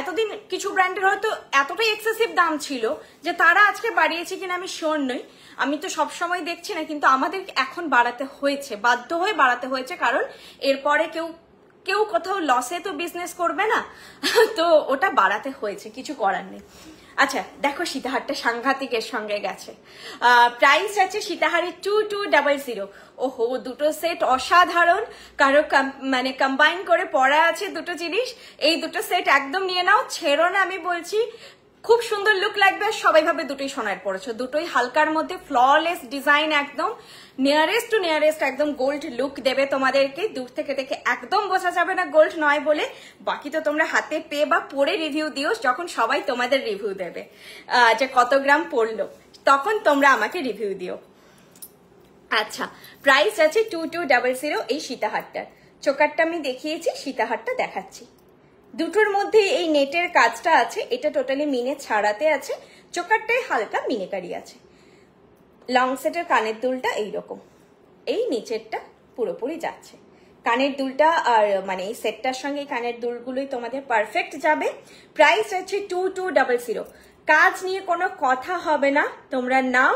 এতদিন কিছু ব্র্যান্ডের হয়তো এতটাই এক্সেসিভ দাম ছিল যে তারা আজকে বাড়িয়েছে কিনা আমি শিওর নই, আমি তো সবসময় দেখছি না, কিন্তু আমাদের এখন বাড়াতে হয়েছে, বাধ্য হয়ে বাড়াতে হয়েছে, কারণ এরপরে কেউ কোথাও লসে তো বিজনেস করবে না, তো ওটা বাড়াতে হয়েছে, কিছু করার নেই। আচ্ছা দেখো সীতাহারটা সাংঘাতিকের সঙ্গে গেছে। প্রাইস আছে সীতাহারের 2200। ওহো, দুটো সেট অসাধারণ, কারো মানে কম্বাইন করে পরা আছে দুটো জিনিস, এই দুটো সেট একদম নিয়ে নাও, ছেড়ো না আমি বলছি, খুব সুন্দর লুক লাগবে। সবাই ভাবে দুটোই সোনার পরেছো, দুটোই হালকার মধ্যে ফ্ললেস ডিজাইন, একদম নিয়ারেস্ট টু নিয়ারেস্ট একদম গোল্ড লুক দেবে তোমাদেরকে, দূর থেকে দেখে একদম বোঝা যাবে না গোল্ড নয় বলে। বাকি তো তোমরা হাতে পেয়ে বা পরে রিভিউ দিও, যখন সবাই তোমাদের রিভিউ দেবে যে কত গ্রাম পড়লো, তখন তোমরা আমাকে রিভিউ দিও। আচ্ছা, প্রাইস আছে 2200 এই সীতাহারটার। চোকারটা আমি দেখিয়েছি, সীতাহারটা দেখাচ্ছি। দুটোর মধ্যে এই নেটের কাজটা আছে, এটা টোটালি মিনে ছাড়াতে আছে, চোকারটাই হালকা মিনেকারি আছে। লং সেটের কানের দুলটা এইরকম, এই নিচেরটা পুরোপুরি যাচ্ছে। কানের দুলটা আর মানে এই সেটটার সঙ্গে কানের দুলগুলোই তোমাদের পারফেক্ট যাবে। প্রাইস আছে 2200। কাজ নিয়ে কোনো কথা হবে না, তোমরা নাও,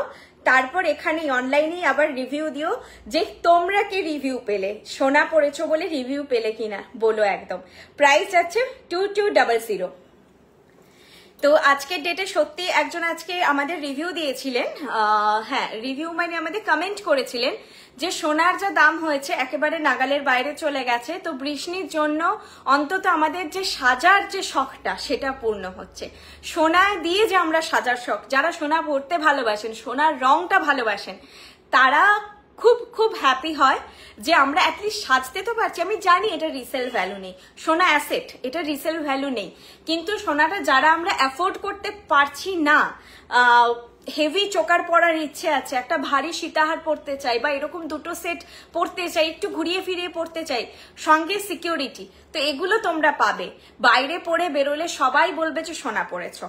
তারপর এখানে অনলাইনে আবার রিভিউ দিও যে তোমরা কি রিভিউ পেলে, সোনা পড়েছো বলে রিভিউ পেলে কিনা বলো একদম। প্রাইস আছে 2200। তো আজকের ডেটে সত্যি একজন আজকে আমাদের রিভিউ দিয়েছিলেন, হ্যাঁ রিভিউ মানে আমাদের কমেন্ট করেছিলেন যে সোনার যা দাম হয়েছে একেবারে নাগালের বাইরে চলে গেছে, তো বৃষ্ণির জন্য অন্তত আমাদের যে সাজার যে শখটা সেটা পূর্ণ হচ্ছে। সোনা দিয়ে যে আমরা সাজার শখ, যারা সোনা পরতে ভালোবাসেন, সোনার রংটা ভালোবাসেন, তারা খুব খুব হ্যাপি হয় যে আমরা অ্যাটলিস্ট সাজতে তো পারছি। আমি জানি এটা রিসেল ভ্যালু নেই, সোনা অ্যাসেট, এটা রিসেল ভ্যালু নেই, কিন্তু সোনাটা যারা আমরা অ্যাফোর্ড করতে পারছি না, হেভি চোকার পরার ইচ্ছে আছে, একটা ভারী সীতাহার পরতে চাই বা এরকম দুটো সেট পরতে চাই, একটু ঘুরিয়ে ফিরিয়ে পরতে চাই, সঙ্গে সিকিউরিটি, তো এগুলো তোমরা পাবে। বাইরে পরে বেরোলে সবাই বলবে যে সোনা পরেছ,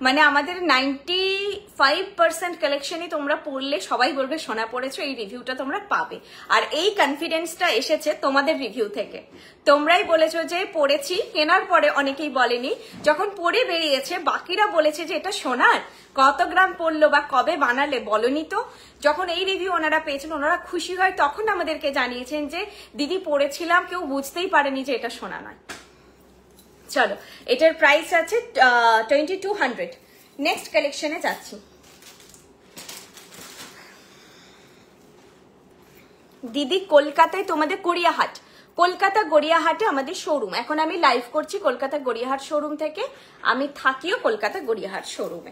মানে আমাদের 95% কালেকশনই তোমরা পড়লে সবাই বলবে সোনা পড়েছো, এই রিভিউটা তোমরা পাবে। আর এই কনফিডেন্সটা এসেছে তোমাদের রিভিউ থেকে, তোমরাই বলেছো যে পড়েছি, কেনার পরে অনেকেই বলেনি, যখন পরে বেরিয়েছে বাকিরা বলেছে যে এটা সোনার, কত গ্রাম পড়লো বা কবে বানালে বলনি তো। যখন এই রিভিউ ওনারা পেয়েছেন, ওনারা খুশি হয়, তখন আমাদেরকে জানিয়েছেন যে দিদি পড়েছিলাম, কেউ বুঝতেই পারেনি যে এটা সোনা নয়। চলো, এটার প্রাইস আছে 2200। নেক্সট কালেকশনে যাচ্ছি। দিদি কলকাতায় তোমাদের গড়িয়াহাট, কলকাতা গড়িয়াহাটে আমাদের শোরুম, এখন আমি লাইভ করছি কলকাতা গড়িয়াহাট শোরুম থেকে, আমি থাকিও কলকাতা গড়িয়াহাট শোরুমে।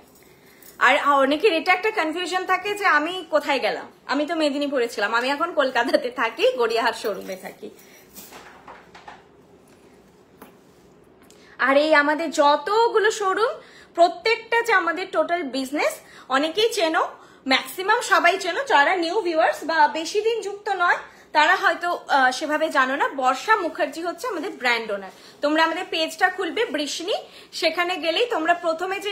আর অনেকের এটা একটা কনফিউশন থাকে যে আমি কোথায় গেলাম, আমি তো মেদিনীপুরে ছিলাম, আমি এখন কলকাতাতে থাকি, গড়িয়াহাট শোরুমে থাকি। আর এই আমাদের যতগুলো শোরুম, প্রত্যেকটা যে আমাদের টোটাল বিজনেস, অনেকেই চেনো, ম্যাক্সিমাম সবাই চেনো, যারা নিউ ভিউয়ার্স বা বেশি দিন যুক্ত নয় তারা হয়তো সেভাবে জানো না। বর্ষা মুখার্জি হচ্ছে আমাদের ব্র্যান্ড ওনার। তোমরা আমাদের পেজটা খুলবে বৃষ্ণি, সেখানে গেলেই তোমরা প্রথমে যে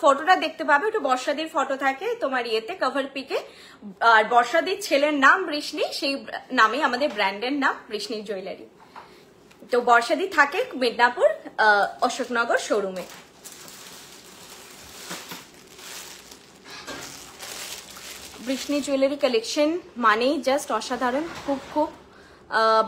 ফটোটা দেখতে পাবে, একটু বর্ষাদির ফটো থাকে তোমার ইয়েতে কভার পিকে, আর বর্ষাদির ছেলের নাম বৃষ্ণি, সেই নামে আমাদের ব্র্যান্ডের নাম বৃষ্ণি জুয়েলারি। তো বর্ষাদি থাকে মিদনাপুর অশোকনগর শোরুমে। বৃষ্ণি জুয়েলারি কালেকশন মানেই জাস্ট অসাধারণ, খুব খুব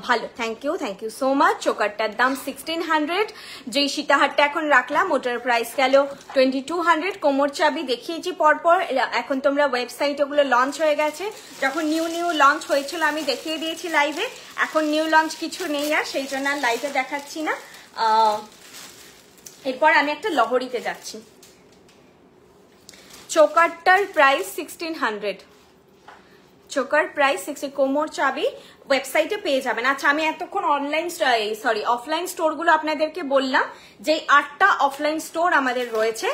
ভালো। Thank you so much. চোকারটার দাম 1600, যেই সীতাহারটা এখন রাখলাম ওটার প্রাইস গেল 2200। কোমর চাবি দেখিয়েছি পরপর, এখন তোমরা ওয়েবসাইট ওগুলো লঞ্চ হয়ে গেছে, যখন নিউ লঞ্চ হয়েছিল আমি দেখিয়ে দিয়েছি লাইভে, এখন নিউ লঞ্চ কিছু নেই আর, সেই জন্য আর লাইভে দেখাচ্ছি না। এরপর আমি একটা লহরিতে যাচ্ছি। চোকারটার প্রাইস 1600, চোকার প্রাইস 60। কোমর চাবি ওয়েবসাইটে পেয়ে যাবেন। আচ্ছা, আমি এতক্ষণ অফলাইন স্টোরগুলো আপনাদেরকে বললাম, যে 8টা অফলাইন স্টোর আমাদের রয়েছে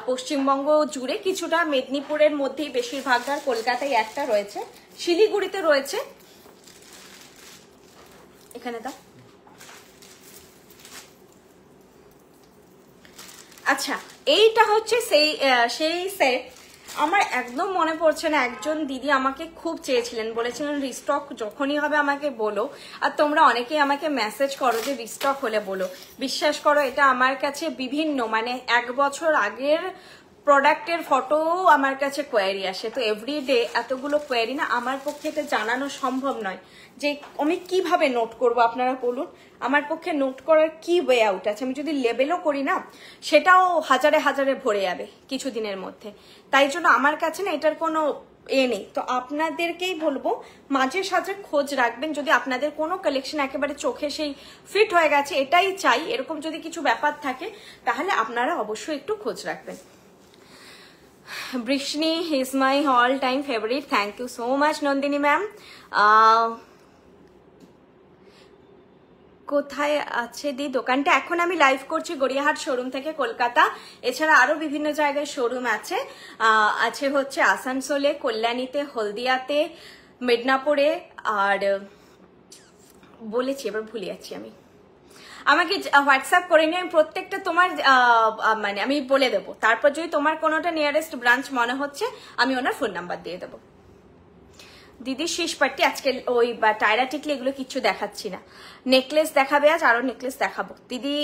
পশ্চিমবঙ্গ জুড়ে, কিছুটা মেদিনীপুরের মধ্যেই বেশিরভাগ, আর কলকাতায় একটা রয়েছে, শিলিগুড়িতে রয়েছে, এখানে দাও। আচ্ছা, এইটা হচ্ছে সেই সেট আমার একদম মনে পড়ছে না, একজন দিদি আমাকে খুব চেয়েছিলেন, বলেছিলেন রিস্টক যখনই হবে আমাকে বলো। আর তোমরা অনেকেই আমাকে মেসেজ করো যে রিস্টক হলে বলো। বিশ্বাস করো এটা আমার কাছে বিভিন্ন মানে 1 বছর আগের প্রোডাক্টের ফটো আমার কাছে কোয়ারি আসে। তো এভরিডে এতগুলো কোয়ারি না আমার পক্ষে এটা জানানো সম্ভব নয় যে আমি কিভাবে নোট করব। আপনারা বলুন আমার পক্ষে নোট করার কি ওয়ে আউট আছে? আমি যদি লেবেলও করি না সেটাও হাজারে হাজারে ভরে যাবে কিছুদিনের মধ্যে। তাই জন্য আমার কাছে না এটার কোনো নেই। তো আপনাদেরকেই বলবো মাঝে সাঝে খোঁজ রাখবেন। যদি আপনাদের কোনো কালেকশন একেবারে চোখে সেই ফিট হয়ে গেছে এটাই চাই এরকম যদি কিছু ব্যাপার থাকে তাহলে আপনারা অবশ্যই একটু খোঁজ রাখবেন। Vrishni is my all time favourite, thank you so much Nandini ma'am. কোথায় আছে দি দোকানটা? এখন আমি লাইভ করছি গড়িয়াহাট শোরুম থেকে কলকাতা। এছাড়া আরো বিভিন্ন জায়গায় শোরুম আছে, আছে হচ্ছে আসানসোলে, কল্যাণীতে, হলদিয়াতে, মেদিনীপুরে, আর বলেছি এবার ভুলে যাচ্ছি আমি। আমাকে হোয়াটসঅ্যাপ করে নিয়ে আমি প্রত্যেকটা তোমার মানে আমি বলে দেবো। তারপর যদি তোমার কোনোটা নিয়ারেস্ট ব্রাঞ্চ মনে হচ্ছে আমি ওনার ফোন নাম্বার দিয়ে দেবো। দিদি শেষ পার্টি আজকে ওই বা টায়রা টিকলি এগুলো কিছু দেখাচ্ছি না। নেকলেস দেখাবে আজ, আরো নেকলেস দেখাবো। দিদি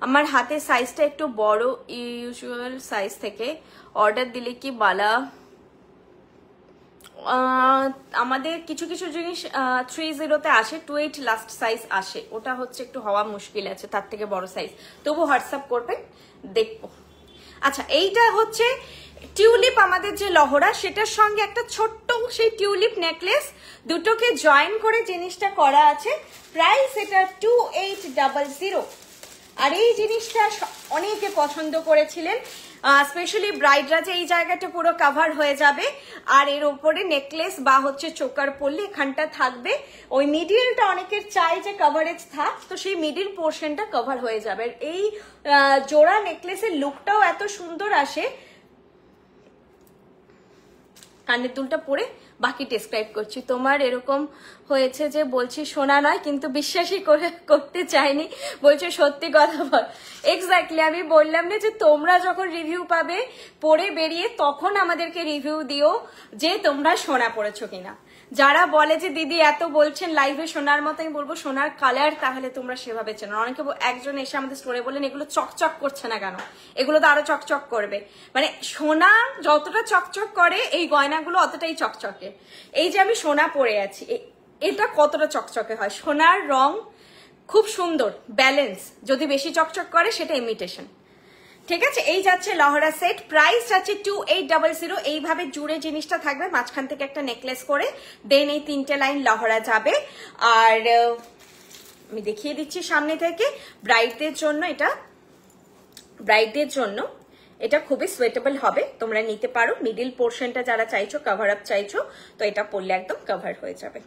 আমার হাতের সাইজটা একটু বড়, ইউজুয়াল সাইজ থেকে অর্ডার দিলে কি বালা? আমাদের কিছু কিছু জিনিস 30-তে আসে, 28 লাস্ট সাইজ আসে, ওটা হচ্ছে একটু হওয়া মুশকিল আছে তার থেকে বড় সাইজ। তবু হোয়াটসঅ্যাপ করবেন দেখবো। আচ্ছা এইটা হচ্ছে টিউলিপ, আমাদের যে লহরা সেটার সঙ্গে একটা ছোট্ট সেই টিউলিপ নেকলেস দুটোকে জয়েন করে জিনিসটা করা আছে। প্রাইস এটা 2800। আর এই জিনিসটা অনেকে পছন্দ করেছিলেন, স্পেশালি ব্রাইডরা, যে এই জায়গাটা পুরো কভার হয়ে যাবে আর এর উপরে নেকলেস বা হচ্ছে চোকার পড়লে এখানটা থাকবে। ওই মিডিলটা অনেকের চাই যে কভারেজ থাক, তো সেই মিডিল পোর্শনটা কভার হয়ে যাবে। এই জোড়া নেকলেসের লুকটাও এত সুন্দর আসে। কানের দুলটা পরে বাকি ডেসক্রাইব করছি। তোমার এরকম হয়েছে যে বলছি শোনা নয় কিন্তু বিশ্বাসই করতে চাইনি, বলছে সত্যি কথা বল। এক্স্যাক্টলি আমি বললাম না যে তোমরা যখন রিভিউ পাবে পড়ে বেরিয়ে তখন আমাদেরকে রিভিউ দিও যে তোমরা সোনা পড়েছো কিনা। যারা বলে যে দিদি এত বলছেন লাইভে সোনার মতো, আমি বলবো সোনার কালার তাহলে তোমরা সেভাবে চেনো। অনেকে একজন এসে আমাদের স্টোরে বলেন এগুলো চকচক করছে না কেন, এগুলো তো আরো চকচক করবে। মানে সোনা যতটা চকচক করে এই গয়নাগুলো অতটাই চকচকে। এই যে আমি সোনা পরে আছি এটা কতটা চকচকে হয়, সোনার রং খুব সুন্দর ব্যালেন্স। যদি বেশি চকচক করে সেটা ইমিটেশন। ঠিক আছে, এই যাচ্ছে লহরা সেট, প্রাইস যাচ্ছে 2800। এইভাবে জুড়ে জিনিসটা থাকবে, মাঝখান থেকে একটা নেকলেস করে, দেন এই 3টে লাইন লহরা যাবে। আর আমি দেখিয়ে দিচ্ছি সামনে থেকে। ব্রাইডদের জন্য এটা খুবই সুইটেবল হবে, তোমরা নিতে পারো। মিডিল পোর্শনটা যারা চাইছো কভার আপ চাইছো তো এটা পরলে একদম কভার হয়ে যাবে।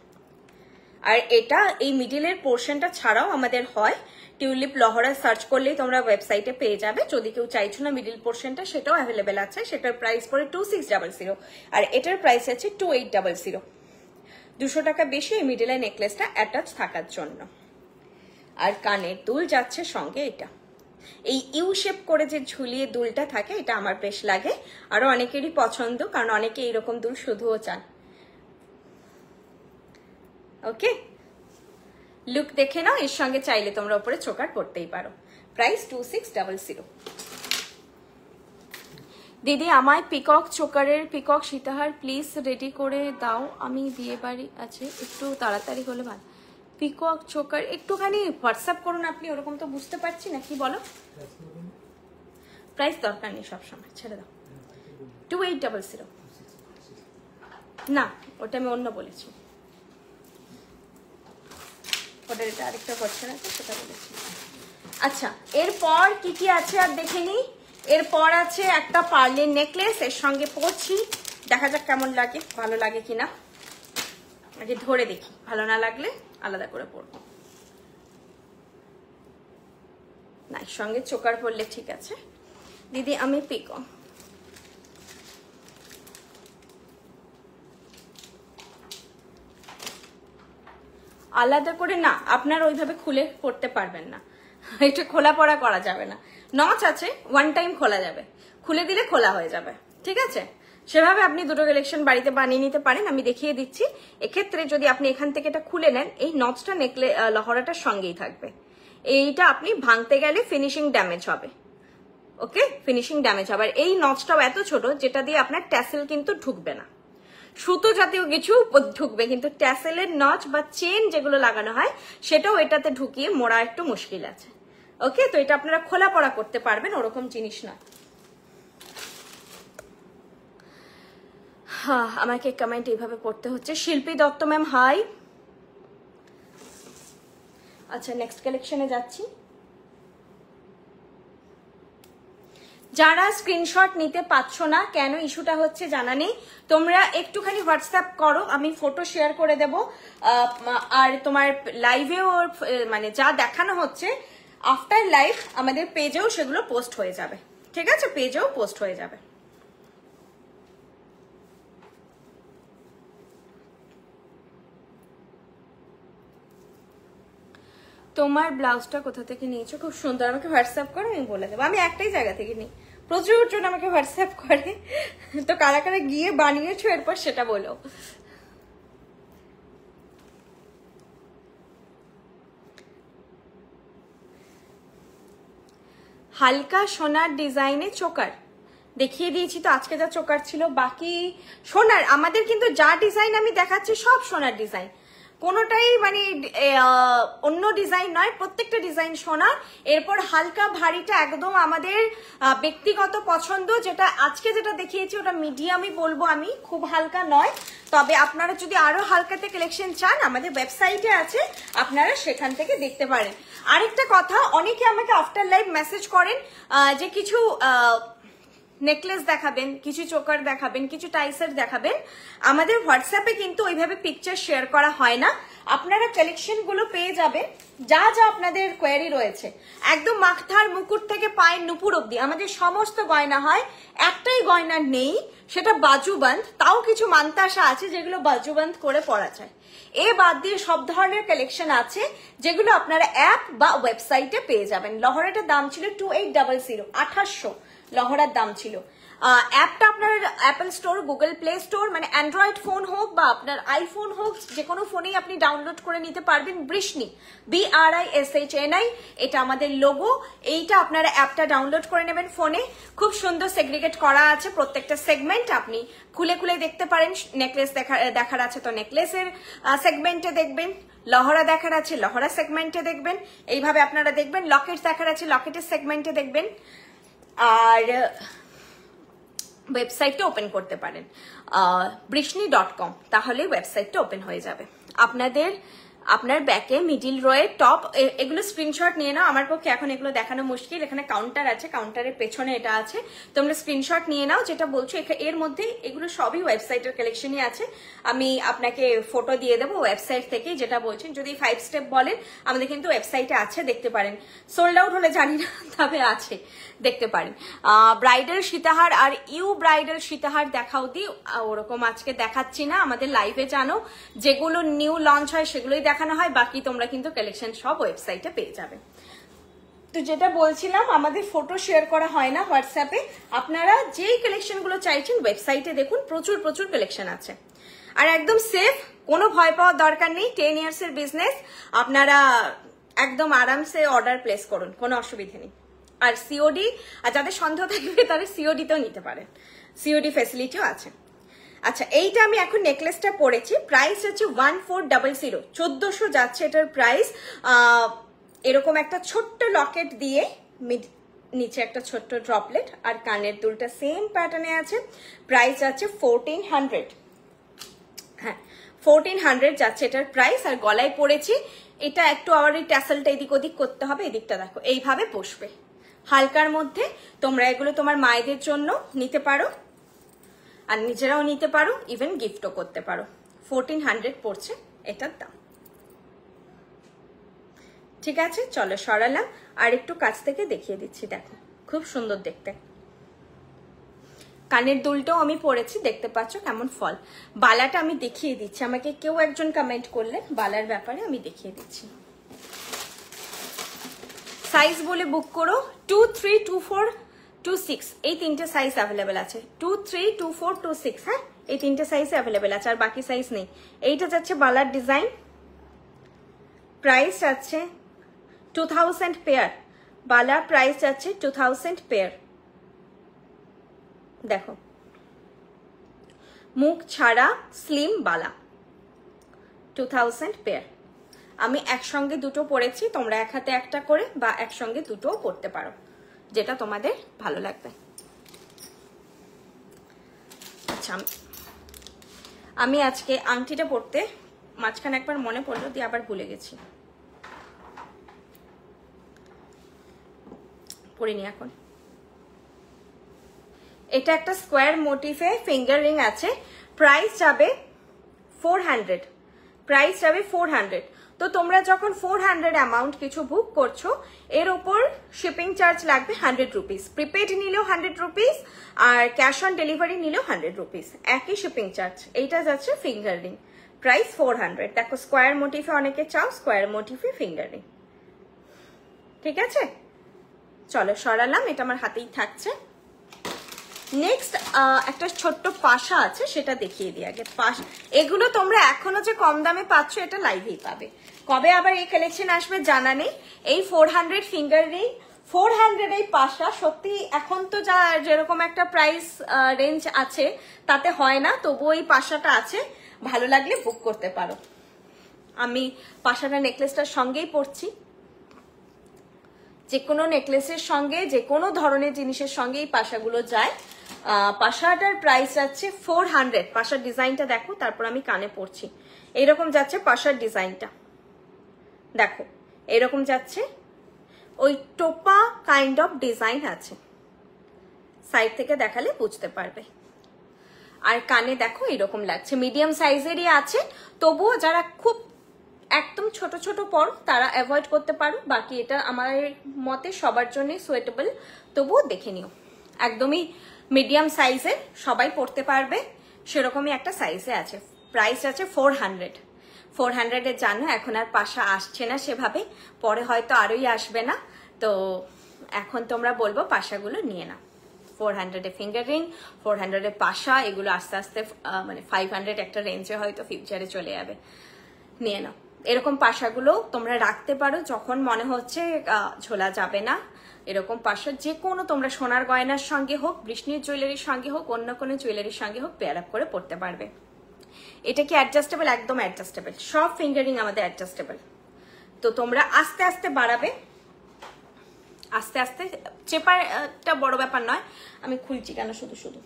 আর এটা এই মিডিলের পোর্শনটা ছাড়াও আমাদের হয় টিউলিপ লহরা সার্চ করলেই তোমরা ওয়েবসাইটে পেয়ে যাবে। যদি কেউ চাইছো না মিডিল পোর্শনটা সেটাও অ্যাভেলেবেল আছে, সেটার প্রাইস পড়ে 2600 আর এটার প্রাইস আছে 2800। 200 টাকা বেশি এই মিডিলের নেকলেসটা অ্যাটাচ থাকার জন্য। আর কানের দুল যাচ্ছে সঙ্গে এটা, এই ইউ শেপ করে যে ঝুলিয়ে দুলটা থাকে এটা আমার বেশ লাগে, আরো অনেকেরই পছন্দ, কারণ অনেকে এইরকম দুল শুধুও চান। ওকে, লুক দেখে নাও, এর সঙ্গে চাইলে তোমরা উপরে চোকার পড়তেই পারো। প্রাইস 2600। দিদি আমায় পিকক চোকারের পিকক সীতাহার প্লিজ রেডি করে দাও, আমি বিয়ে বাড়ি আছে, একটু তাড়াতাড়ি হলে ভালো। পিকক চোকার একটুখানি হোয়াটসঅ্যাপ করুন আপনি, ওরকম তো বুঝতে পারছি না কি বলো। প্রাইস দরকার নেই, সবসময় ছেড়ে দাও। 2800 না, ওটা আমি অন্য বলেছি, ওটা এটা আরেকটা করছে না তো সেটা বলেছি। আচ্ছা এরপর কি কি আছে আর দেখে নি। এরপর আছে একটা পার্লের নেকলেস, এর সঙ্গে পরছি, দেখা যাক কেমন লাগে, ভালো লাগে কিনা। আগে ধরে দেখি, ভালো না লাগলে আলাদা করে পরবো। না, এর সঙ্গে চোকার পরলে ঠিক আছে। দিদি আমি পিকো আলাদা করে না, আপনার ওইভাবে খুলে পড়তে পারবেন না, এটা খোলা পড়া করা যাবে না। নচ আছে, ওয়ান টাইম খোলা যাবে, খুলে দিলে খোলা হয়ে যাবে। ঠিক আছে? সেভাবে আপনি দুটো কালেকশন বাড়িতে বানিয়ে নিতে পারেন, আমি দেখিয়ে দিচ্ছি। এক্ষেত্রে যদি আপনি এখান থেকে এটা খুলে নেন, এই নচটা লহরাটার সঙ্গেই থাকবে। এইটা আপনি ভাঙতে গেলে ফিনিশিং ড্যামেজ হবে। ওকে, ফিনিশিং ড্যামেজ হবে। আর এই নচটাও এত ছোট যেটা দিয়ে আপনার ট্যাসেল কিন্তু ঢুকবে না, সুতো জাতীয় কিছু ঢুকবে, কিন্তু ট্যাসেলের নচ বা চেন যেগুলো লাগানো হয় সেটাও এটাতে ঢুকিয়ে মোড়া একটু মুশকিল আছে। ওকে, তো এটা আপনারা খোলা পড়া করতে পারবেন, ওরকম জিনিস না। হ্যাঁ, আমাকে কমেন্ট এইভাবে পড়তে হচ্ছে। শিল্পী দত্ত ম্যাম হাই। আচ্ছা, নেক্সট কালেকশনে যাচ্ছি। যারা স্ক্রিনশট নিতে পারছো না, কেন ইস্যুটা হচ্ছে জানা নেই, তোমরা একটুখানি হোয়াটসঅ্যাপ করো, আমি ফটো শেয়ার করে দেব। আর তোমার লাইভেও মানে যা দেখানো হচ্ছে আফটার লাইভ আমাদের পেজেও সেগুলো পোস্ট হয়ে যাবে। ঠিক আছে, পেজেও পোস্ট হয়ে যাবে। তোমার ব্লাউজটা কোথা থেকে নিয়েছো? খুব সুন্দর, আমাকে হোয়াটসঅ্যাপ করো, আমি বলে দেবো। আমি একটাই জায়গা থেকে নিই, প্রচুর জন আমাকে হোয়াটসঅ্যাপ করে, তো কারা কারা গিয়ে বানিয়েছো এরপর সেটা বলো। হালকা সোনার ডিজাইনে চোকার দেখিয়ে দিয়েছি তো আজকে, যা চোকার ছিল। বাকি সোনার আমাদের কিন্তু যা ডিজাইন আমি দেখাচ্ছি সব সোনার ডিজাইন, কোনোটাই মানে অন্য ডিজাইন নয়, প্রত্যেকটা ডিজাইন সোনার। এরপর হালকা ভারীটা একদম আমাদের ব্যক্তিগত পছন্দ, যেটা আজকে যেটা দেখিয়েছি ওটা মিডিয়ামই বলবো আমি, খুব হালকা নয়। তবে আপনারা যদি আরো হালকাতে কালেকশন চান আমাদের ওয়েবসাইটে আছে, আপনারা সেখান থেকে দেখতে পারেন। আরেকটা কথা, অনেকে আমাকে আফটার লাইভ মেসেজ করেন যে কিছু নেকলেস দেখাবেন, কিছু চোকার দেখাবেন, কিছু টাইসের দেখাবেন। আমাদের হোয়াটসঅ্যাপে কিন্তু ওইভাবে পিকচার শেয়ার করা হয় না, আপনারা কালেকশন গুলো পেয়ে যাবেন যা যা আপনাদের কোয়ারি রয়েছে, একদম মাথার মুকুট থেকে পায়ের নুপুর অব্দি আমাদের সমস্ত গয়না হয়। একটাই গয়না নেই, সেটা বাজুবন্ধ, তাও কিছু মান্তাসা আছে যেগুলো বাজুবন্ধ করে পরা যায়। এ বাদ দিয়ে সব ধরনের কালেকশন আছে যেগুলো আপনারা অ্যাপ বা ওয়েবসাইটে পেয়ে যাবেন। লহরাটার দাম ছিল 2800, 2800 লহরার দাম ছিল। অ্যাপটা আপনার Apple store, Google play store, মানে অ্যান্ড্রয়েড ফোন হোক বা আপনার আইফোন হোক, যে কোনো ফোনেই আপনি ডাউনলোড করে নিতে পারবেন। বৃষ্ণি, BRISHNI, এটা আমাদের লোগো। এইটা আপনারা অ্যাপটা ডাউনলোড করে নেবেন ফোনে, খুব সুন্দর সেগ্রিগেট করা আছে প্রত্যেকটা সেগমেন্ট, আপনি খুলে খুলে দেখতে পারেন। নেকলেস দেখার আছে তো নেকলেসের সেগমেন্টে দেখবেন, লহরা দেখার আছে লহরা সেগমেন্টে দেখবেন, এইভাবে আপনারা দেখবেন। লকেট দেখার আছে লকেটের সেগমেন্টে দেখবেন। আর ওয়েবসাইটটা ওপেন করতে পারেন বৃষ্ণি.com, তাহলে ওয়েবসাইটটা ওপেন হয়ে যাবে। আপনার ব্যাকে মিডিল রয়ে টপ, এগুলো স্ক্রিনশট নিয়ে নাও, আমার পক্ষে এখন এগুলো দেখানো মুশকিল। এখানে কাউন্টার আছে, কাউন্টারের পেছনে এটা আছে, তোমরা স্ক্রিনশট নিয়ে নাও। যেটা বলছো এর মধ্যে এগুলো সবই ওয়েবসাইটের কালেকশনই আছে, আমি আপনাকে ফটো দিয়ে দেবো ওয়েবসাইট থেকে। যেটা বলছেন যদি 5 স্টেপ বলেন, আমাদের কিন্তু ওয়েবসাইটে আছে, দেখতে পারেন। সোল্ড আউট হলে জানি না, তবে আছে, দেখতে পারেন। ব্রাইডাল সীতাহার আর ইউ ব্রাইডাল সীতাহার দেখাও দি, ওরকম আজকে দেখাচ্ছি না, আমাদের লাইভে জানো যেগুলো নিউ লঞ্চ হয় সেগুলোই দেখানো হয়, বাকি তোমরা কিন্তু কালেকশন সব ওয়েবসাইটে পেয়ে যাবে। তো যেটা বলছিলাম, আমাদের ফটো শেয়ার করা হয় না হোয়াটসঅ্যাপে, আপনারা যেই কালেকশন গুলো চাইছেন ওয়েবসাইটে দেখুন, প্রচুর প্রচুর কালেকশন আছে। আর একদম সেফ, কোনো ভয় পাওয়ার দরকার নেই। 10 ইয়ার্স এর বিজনেস, আপনারা একদম আরামসে অর্ডার প্লেস করুন, কোনো অসুবিধা নেই। আর সিওডি, আর যাদের সন্দেহ থাকবে তাদের সিওডিতেও নিতে পারেন, সিওডি ফ্যাসিলিটিও আছে। আচ্ছা, এইটা আমি এখন নেকলেসটা পরেছি, প্রাইস হচ্ছে 1400, 1400 যাচ্ছে এটার প্রাইস। এরকম একটা ছোট্ট লকেট দিয়ে নিচে একটা ছোট্ট ড্রপলেট, আর কানের দুলটা সেম প্যাটার্নে আছে। প্রাইস আছে 1400, হ্যাঁ 1400 যাচ্ছে এটার প্রাইস। আর গলায় পরেছি, এটা একটু আবার এই ট্যাসেলটা এদিক ওদিক করতে হবে, এদিকটা দেখো এইভাবে বসবে। হালকার মধ্যে তোমরা এগুলো তোমার মায়েদের জন্য নিতে পারো, আর নিজেরাও নিতে পারো, ইভেন গিফটও করতে পারো। 1400 পড়ছে এটার দাম। ঠিক আছে, চলো সরালাম, আর একটু কাছ থেকে দেখিয়ে দিচ্ছি, দেখো খুব সুন্দর দেখতে। কানের দুলটাও আমি পরেছি, দেখতে পাচ্ছ কেমন ফল। বালাটা আমি দেখিয়ে দিচ্ছি, আমাকে কেউ একজন কমেন্ট করলেন বালার ব্যাপারে, আমি দেখিয়ে দিচ্ছি। সাইজ বলে বুক করো, 2324 2, 6 এই তিনটে সাইজ অ্যাভেলেবেল আছে। 2, 3, 2, 4, 2, 6 হ্যাঁ, এই তিনটে সাইজ অ্যাভেলেবেল আছে, আর বাকি সাইজ নেই। এইটা যাচ্ছে বালার ডিজাইন, প্রাইস আছে 2000 পেয়ার। বালার প্রাইস আছে 2000 পেয়ার। দেখো মুখ ছাড়া স্লিম বালা 2000 পেয়ার। আমি একসঙ্গে দুটো পরেছি, তোমরা এক হাতে একটা করে বা একসঙ্গে দুটোও পরতে পারো, যেটা তোমাদের ভালো লাগবে। আচ্ছা, আমি আজকে আংটিটা পরতে মাঝখানে একবার মনে পড়লো, দিয়ে আবার ভুলে গেছি, পরিনি এখন। এটা একটা স্কোয়ার মোটিফে ফিঙ্গার রিং আছে, প্রাইস যাবে 400, প্রাইস যাবে 400। তো তোমরা যখন 400 অ্যামাউন্ট কিছু বুক করছো, এর উপর শিপিং চার্জ লাগবে 100 রুপিস। প্রিপেড নিলেও 100 রুপিস, আর ক্যাশ অন ডেলিভারি নিলেও 100 রুপিস, একই শিপিং চার্জ। এইটা যাচ্ছে ফিঙ্গার রিং, প্রাইস 400। দেখো স্কোয়ার মোটিফে অনেকে চাও, স্কোয়ার মোটিফে ফিঙ্গার রিং, ঠিক আছে। চলো সরালাম, এটা আমার হাতেই থাকছে। নেক্সট একটা ছোট্ট পাশা আছে, সেটা দেখিয়ে দিই আগে। পাশা এগুলো তোমরা এখনো যে কম দামে পাচ্ছ, এটা লাইভেই পাবে। কবে আবার এই কালেকশন আসবে জানা নেই। এই 400 ফিঙ্গার রিং, 400 এই পাশা, সত্যি এখন তো যা যেরকম একটা প্রাইস রেঞ্জ আছে তাতে হয় না, তবুও এই পাশাটা আছে, ভালো লাগলে বুক করতে পারো। আমি পাশাটা নেকলেসটার সঙ্গেই পরছি, যে কোনো নেকলেসের সঙ্গে যে কোনো ধরনের জিনিসের সঙ্গে এই পাশাগুলো যায়। পাশাটার প্রাইস যাচ্ছে 400। পাশার ডিজাইনটা দেখো, তারপর আমি কানে পরছি। এইরকম যাচ্ছে পাশার ডিজাইনটা, দেখো এরকম যাচ্ছে, ওই টোপা কাইন্ড অফ ডিজাইন আছে, সাইড থেকে দেখালে বুঝতে পারবে। আর কানে দেখো এরকম লাগছে, মিডিয়াম সাইজেরই আছে, তবুও যারা খুব একদম ছোট ছোট পর তারা অ্যাভয়েড করতে পারো, বাকি এটা আমার মতে সবার জন্যই সুইটেবল, তবুও দেখে নিও। একদমই মিডিয়াম সাইজের, সবাই পরতে পারবে, সেরকমই একটা সাইজে আছে। প্রাইস আছে 400। 400 এর জানো এখন আর পাশা আসছে না সেভাবে, পরে হয়তো আরোই আসবে না, তো এখন তোমরা বলবো পাশাগুলো নিয়ে নাও। 400 এ ফিঙ্গার রিং, 400 এ পাশা, এগুলো আস্তে আস্তে মানে 500 একটা রেঞ্জে হয়তো ফিউচারে চলে যাবে, নিয়ে নাও। এরকম পাশাগুলো তোমরা রাখতে পারো, যখন মনে হচ্ছে ঝোলা যাবে না, এরকম পাশা যে কোনো তোমরা সোনার গয়নার সঙ্গে হোক, বৃষ্ণির জুয়েলারির সঙ্গে হোক, অন্য কোনো জুয়েলারির সঙ্গে হোক, পেয়ার আপ করে পড়তে পারবে। এটা কি অ্যাডজাস্টেবল? একদম অ্যাডজাস্টেবল, সব ফিঙ্গারিং আমাদের অ্যাডজাস্টেবল। তো তোমরা আস্তে আস্তে বাড়াবে, আস্তে আস্তে। চেপারটা বড় ব্যাপার নয়, আমি খুলছি কেন শুধু শুধু,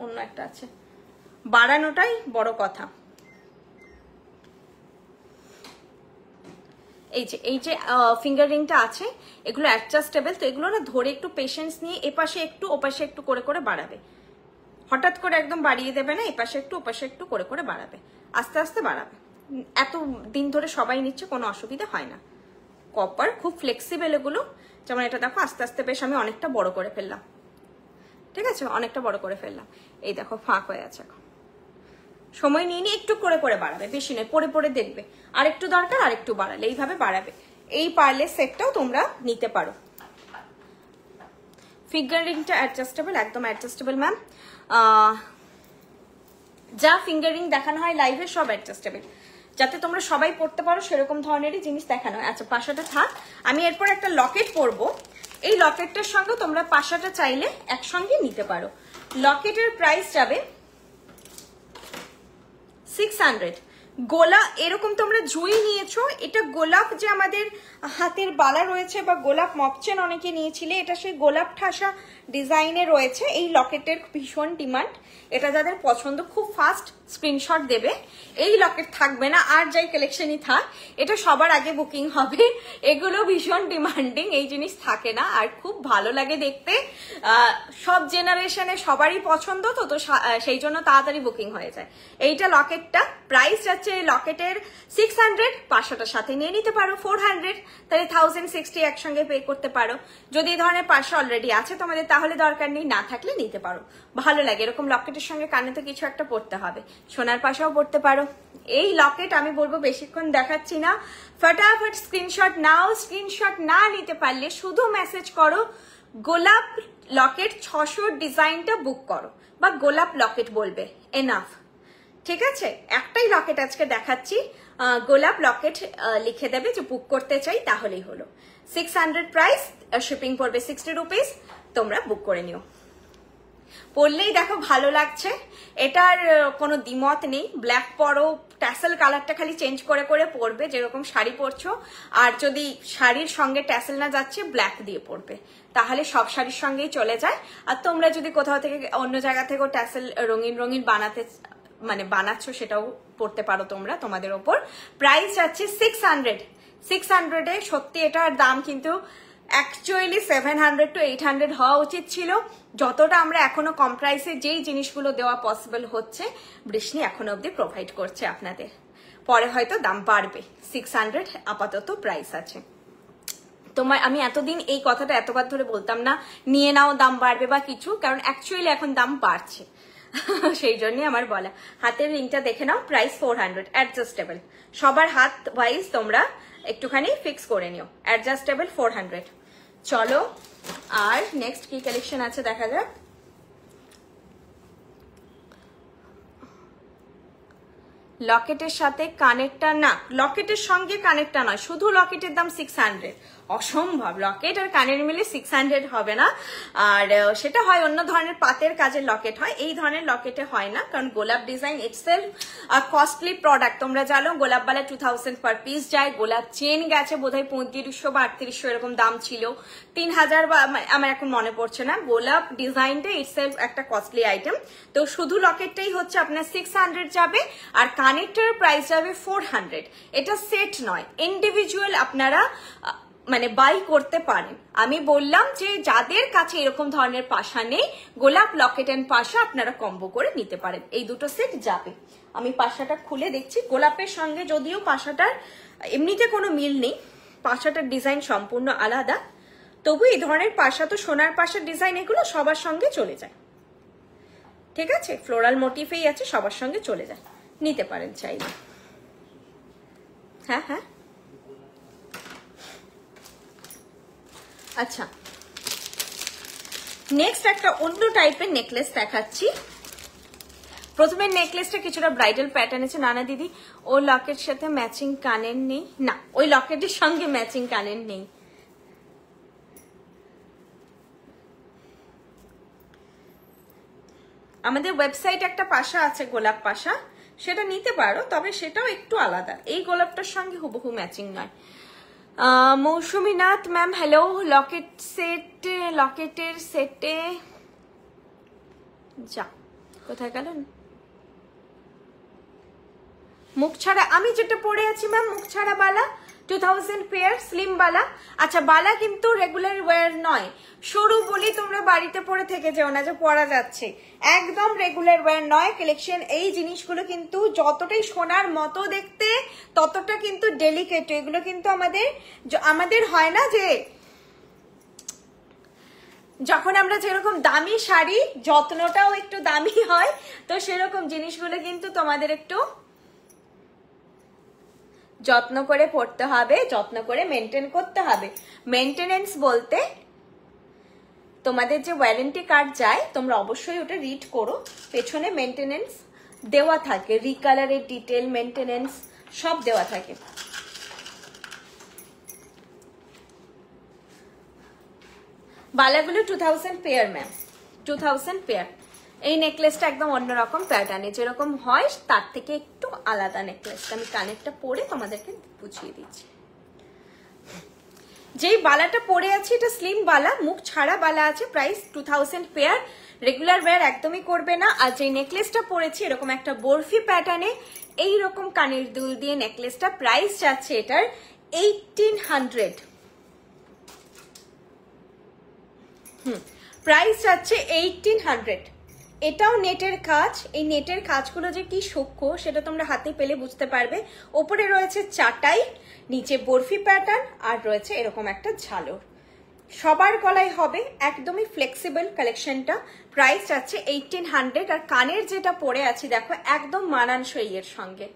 অন্য একটা আছে, বাড়ানোটাই বড় কথা। এই যে ফিঙ্গার রিংটা আছে, এগুলো অ্যাডজাস্টেবল, তো এগুলো না ধরে একটু পেশেন্স নিয়ে এপাশে একটু ওপাশে একটু করে করে বাড়াবে। হঠাৎ করে একদম বাড়িয়ে দেবে না, এপাশে একটু ওপাশে একটু করে করে বাড়াবে, আস্তে আস্তে বাড়াবে। এত দিন ধরে সবাই নিচ্ছে, কোনো অসুবিধা হয় না। কপার খুব ফ্লেক্সিবল এগুলো, যেমন এটা দেখো আস্তে আস্তে বেশ আমি অনেকটা বড় করে ফেললাম, ঠিক আছে, অনেকটা বড় করে ফেললাম। এই দেখো ফাঁক হয়ে আছে, এখন সময় নিয়ে নিয়ে একটু করে করে বাড়াবে, বেশি নয়, পরে পরে দেখবে আর একটু দরকার, আর একটু বাড়ালে এইভাবে বাড়াবে। এই পার্লের সেটটাও তোমরা নিতে পারো। ফিঙ্গার রিংটা অ্যাডজাস্টেবল, একদম অ্যাডজাস্টেবল ম্যাম। যা ফিঙ্গার রিং দেখানো হয় লাইভে সব অ্যাডজাস্টেবল, যাতে তোমরা সবাই পড়তে পারো সেরকম ধরনেরই জিনিস দেখানো হয়। আচ্ছা পাশাটা থাক, আমি এরপর একটা লকেট পরবো। এই লকেটটার সঙ্গে তোমরা পাশাটা চাইলে একসঙ্গে নিতে পারো। লকেটের প্রাইস যাবে 600। গোলা এরকম তোমরা জুই নিয়েছো, এটা গোলাপ যে আমাদের হাতের বালা রয়েছে বা গোলাপ মপচেন অনেকে নিয়েছিলে, এটা সেই গোলাপ ঠাসা ডিজাইনে রয়েছে। এই লকেটের ভীষণ ডিমান্ড, এটা যাদের পছন্দ খুব ফাস্ট স্ক্রিনশট দেবে। এই লকেট থাকবে না, আর যাই কালেকশনই থাক, এটা সবার আগে বুকিং হবে। এগুলো ভীষণ ডিমান্ডিং, এই জিনিস থাকে না, আর খুব ভালো লাগে দেখতে। সব জেনারেশনে সবারই পছন্দ, তো সেই জন্য তাড়াতাড়ি বুকিং হয়ে যায়। এইটা লকেটটা প্রাইস যাচ্ছে লকেটের 600, পাশাটার সাথে নিয়ে নিতে পারো 400, তাহলে 1060 একসঙ্গে পে করতে পারো। যদি এই ধরনের পাশা অলরেডি আছে তোমাদের তাহলে দরকার নেই, না থাকলে নিতে পারো। ভালো লাগে এরকম লকেটের সঙ্গে, কানে তো কিছু একটা পড়তে হবে, সোনার পাশাও পড়তে পারো। এই লকেট আমি বলবো বেশিক্ষণ দেখাচ্ছি না, ফটাফট স্ক্রিনশট নাও। স্ক্রিনশট না নিতে পারলে শুধু মেসেজ করো গোলাপ লকেট 600 ডিজাইনটা বুক করো, বা গোলাপ লকেট বলবে, এনাফ। ঠিক আছে, একটাই লকেট আজকে দেখাচ্ছি, গোলাপ লকেট লিখে দেবে যে বুক করতে চাই, তাহলেই হলো। 600 প্রাইস, শিপিং পড়বে 60 রুপিস, তোমরা বুক করে নিও। পরলেই দেখো ভালো লাগছে, এটার কোনো দ্বিমত নেই। ব্ল্যাক পরো, ট্যাসেল কালারটা খালি চেঞ্জ করে করে পরবে, যেরকম শাড়ি পরছো। আর যদি শাড়ির সঙ্গে ট্যাসেল না যাচ্ছে, ব্ল্যাক দিয়ে পরবে, তাহলে সব শাড়ির সঙ্গেই চলে যায়। আর তোমরা যদি কোথাও থেকে অন্য জায়গা থেকেও ট্যাসেল রঙিন রঙিন বানাচ্ছ, সেটাও পরতে পারো তোমরা, তোমাদের ওপর। প্রাইস যাচ্ছে 600। 600-এ সত্যি এটার দাম কিন্তু অ্যাকচুয়ালি 700 to 800 হওয়া উচিত ছিল। যতটা আমরা এখনো কম প্রাইসে যেই জিনিসগুলো দেওয়া পসিবল হচ্ছে, বৃষ্ণি এখনো অব্দি প্রোভাইড করছে আপনাদের। পরে হয়তো দাম বাড়বে। 600 আপাতত প্রাইস আছে। আমি এতদিন এই কথাটা এতবার ধরে বলতাম না নিয়ে নাও, দাম বাড়বে বা কিছু, কারণ অ্যাকচুয়ালি এখন দাম বাড়ছে। সেই জন্যই আমার বলা। হাতের রিংটা দেখে নাও, প্রাইস 400, অ্যাডজাস্টেবল। সবার হাত ওয়াইজ তোমরা একটুখানি ফিক্স করে নিও, অ্যাডজাস্টেবল 400। চলো, আর নেক্সট কি কালেকশন আছে দেখা যাক। লকেটের সাথে কানেরটা না, লকেটের সঙ্গে কানেরটা নয়, শুধু লকেটের দাম 600। অসম্ভব, লকেট আর কানের মিলে 600 হবে না। আর সেটা হয় অন্য ধরনের পাতের কাজের লকেট হয়, এই ধরনের লকেটে হয় না, কারণ গোলাপ ডিজাইন ইটসেলফ কস্টলি প্রোডাক্ট। তোমরা জানো গোলাপবালা 2000 পার পিস যায়, গোলাপ চেন গেছে বোধহয় 3500 বা 3800 এরকম দাম ছিল, 3000 বা আমার এখন মনে পড়ছে না। গোলাপ ডিজাইনটা ইটসেলফ একটা কস্টলি আইটেম, তো শুধু লকেটটাই হচ্ছে আপনার 600 যাবে, আর কানেরটার প্রাইস যাবে 400। এটা সেট নয়, ইন্ডিভিজুয়াল আপনারা বাই করতে পারেন। আমি বললাম যে যাদের কাছে এরকম ধরনের পাশা নেই, গোলাপ লকেট এন্ড পাশা আপনারা কম্বো করে নিতে পারেন, এই দুটো সেট যাবে। আমি পাশাটা খুলে দেখছি, গোলাপের সঙ্গে যদিও পাশাটার এমনিতে কোনো মিল নেই, পাশাটার ডিজাইন সম্পূর্ণ আলাদা, তবু এই ধরনের পাশা তো সোনার পাশার ডিজাইন, এগুলো সবার সঙ্গে চলে যায়। ঠিক আছে, ফ্লোরাল মোটিফেই আছে, সবার সঙ্গে চলে যায়, নিতে পারেন চাইলে। হ্যাঁ হ্যাঁ, আচ্ছা, নেক্সট একটা অন্য টাইপের নেকলেস দেখাচ্ছি। প্রথমে নেকলেসটা কিছুটা ব্রাইডাল প্যাটার্ন আছে। নানা দিদি, ও লকেটের সাথে ম্যাচিং কানের নেই? না, ওই লকেটের সঙ্গে ম্যাচিং কানের নেই। আমাদের ওয়েবসাইটে একটা পাশা আছে, গোলাপ পাশা, সেটা নিতে পারো, তবে সেটাও একটু আলাদা, এই গোলাপটার সঙ্গে হুবহু ম্যাচিং নয়। মৌসুমী নাথ ম্যাম হ্যালো, লকেটের সেটে যা কোথায় গেলেন? মুখ ছাড়া আমি যেটা পরে আছি ম্যাম, মুখ ছাড়া বালা 2000 পেয়ার, স্লিম বালা। আচ্ছা, বালা কিন্তু রেগুলার ওয়্যার নয়, সরু বলি তোমরা বাড়িতে পরে থেকে যেও না যে পরা যাচ্ছে, একদম রেগুলার ওয়্যার নয় কালেকশন। এই জিনিসগুলো কিন্তু যতটাই সোনার মতো দেখতে, ততটা কিন্তু ডেলিকেট। এগুলো কিন্তু আমাদের হয় না যে যখন আমরা যেরকম দামি শাড়ি, যত্নটাও একটু দামি হয়, তো সেরকম জিনিসগুলো কিন্তু তোমাদের একটু যত্ন করে পড়তে হবে, যত্ন করে মেনটেন করতে হবে। মেনটেনেন্স বলতে তোমাদের যে ওয়ারেন্টি কার্ড যায়, তোমরা অবশ্যই ওটা রিড করো, পেছনে মেনটেনেন্স দেওয়া থাকে, রিকালারের ডিটেল, মেনটেনেন্স সব দেওয়া থাকে। বালাগুলো 2000 পেয়ার ম্যাম, 2000 পেয়ার। এই নেকলেসটা একদম অন্যরকম প্যাটার্নে, যেরকম হয় তার থেকে একটু আলাদা নেকলেসটা। আমি কানেরটা পরে তোমাদেরকে বুঝিয়ে দিচ্ছি। যেই বালাটা পরে আছি এটা স্লিম বালা, মুখ ছাড়া বালা আছে, প্রাইস 2000 পেয়ার, রেগুলার ওয়্যার একদমই করবে না। আর যে নেকলেসটা পরেছি এরকম একটা বরফি প্যাটার্নে, এইরকম কানের দুল দিয়ে নেকলেসটা, প্রাইস যাচ্ছে এটার 1800। প্রাইস যাচ্ছে 1800। এটাও নেটের কাজ, এই নেটের কাজগুলো যে কি সূক্ষ্ম সেটা তোমরা হাতে পেলে বুঝতে পারবে। ওপরে রয়েছে চাটাই, নিচে বরফি প্যাটার্ন, আর রয়েছে এরকম একটা ঝালর। সবার গলায় হবে, একদমই ফ্লেক্সিবল কালেকশনটা। প্রাইস যাচ্ছে 1800। আর কানের যেটা পরে আছি দেখো, একদম মানানসই এর সঙ্গে,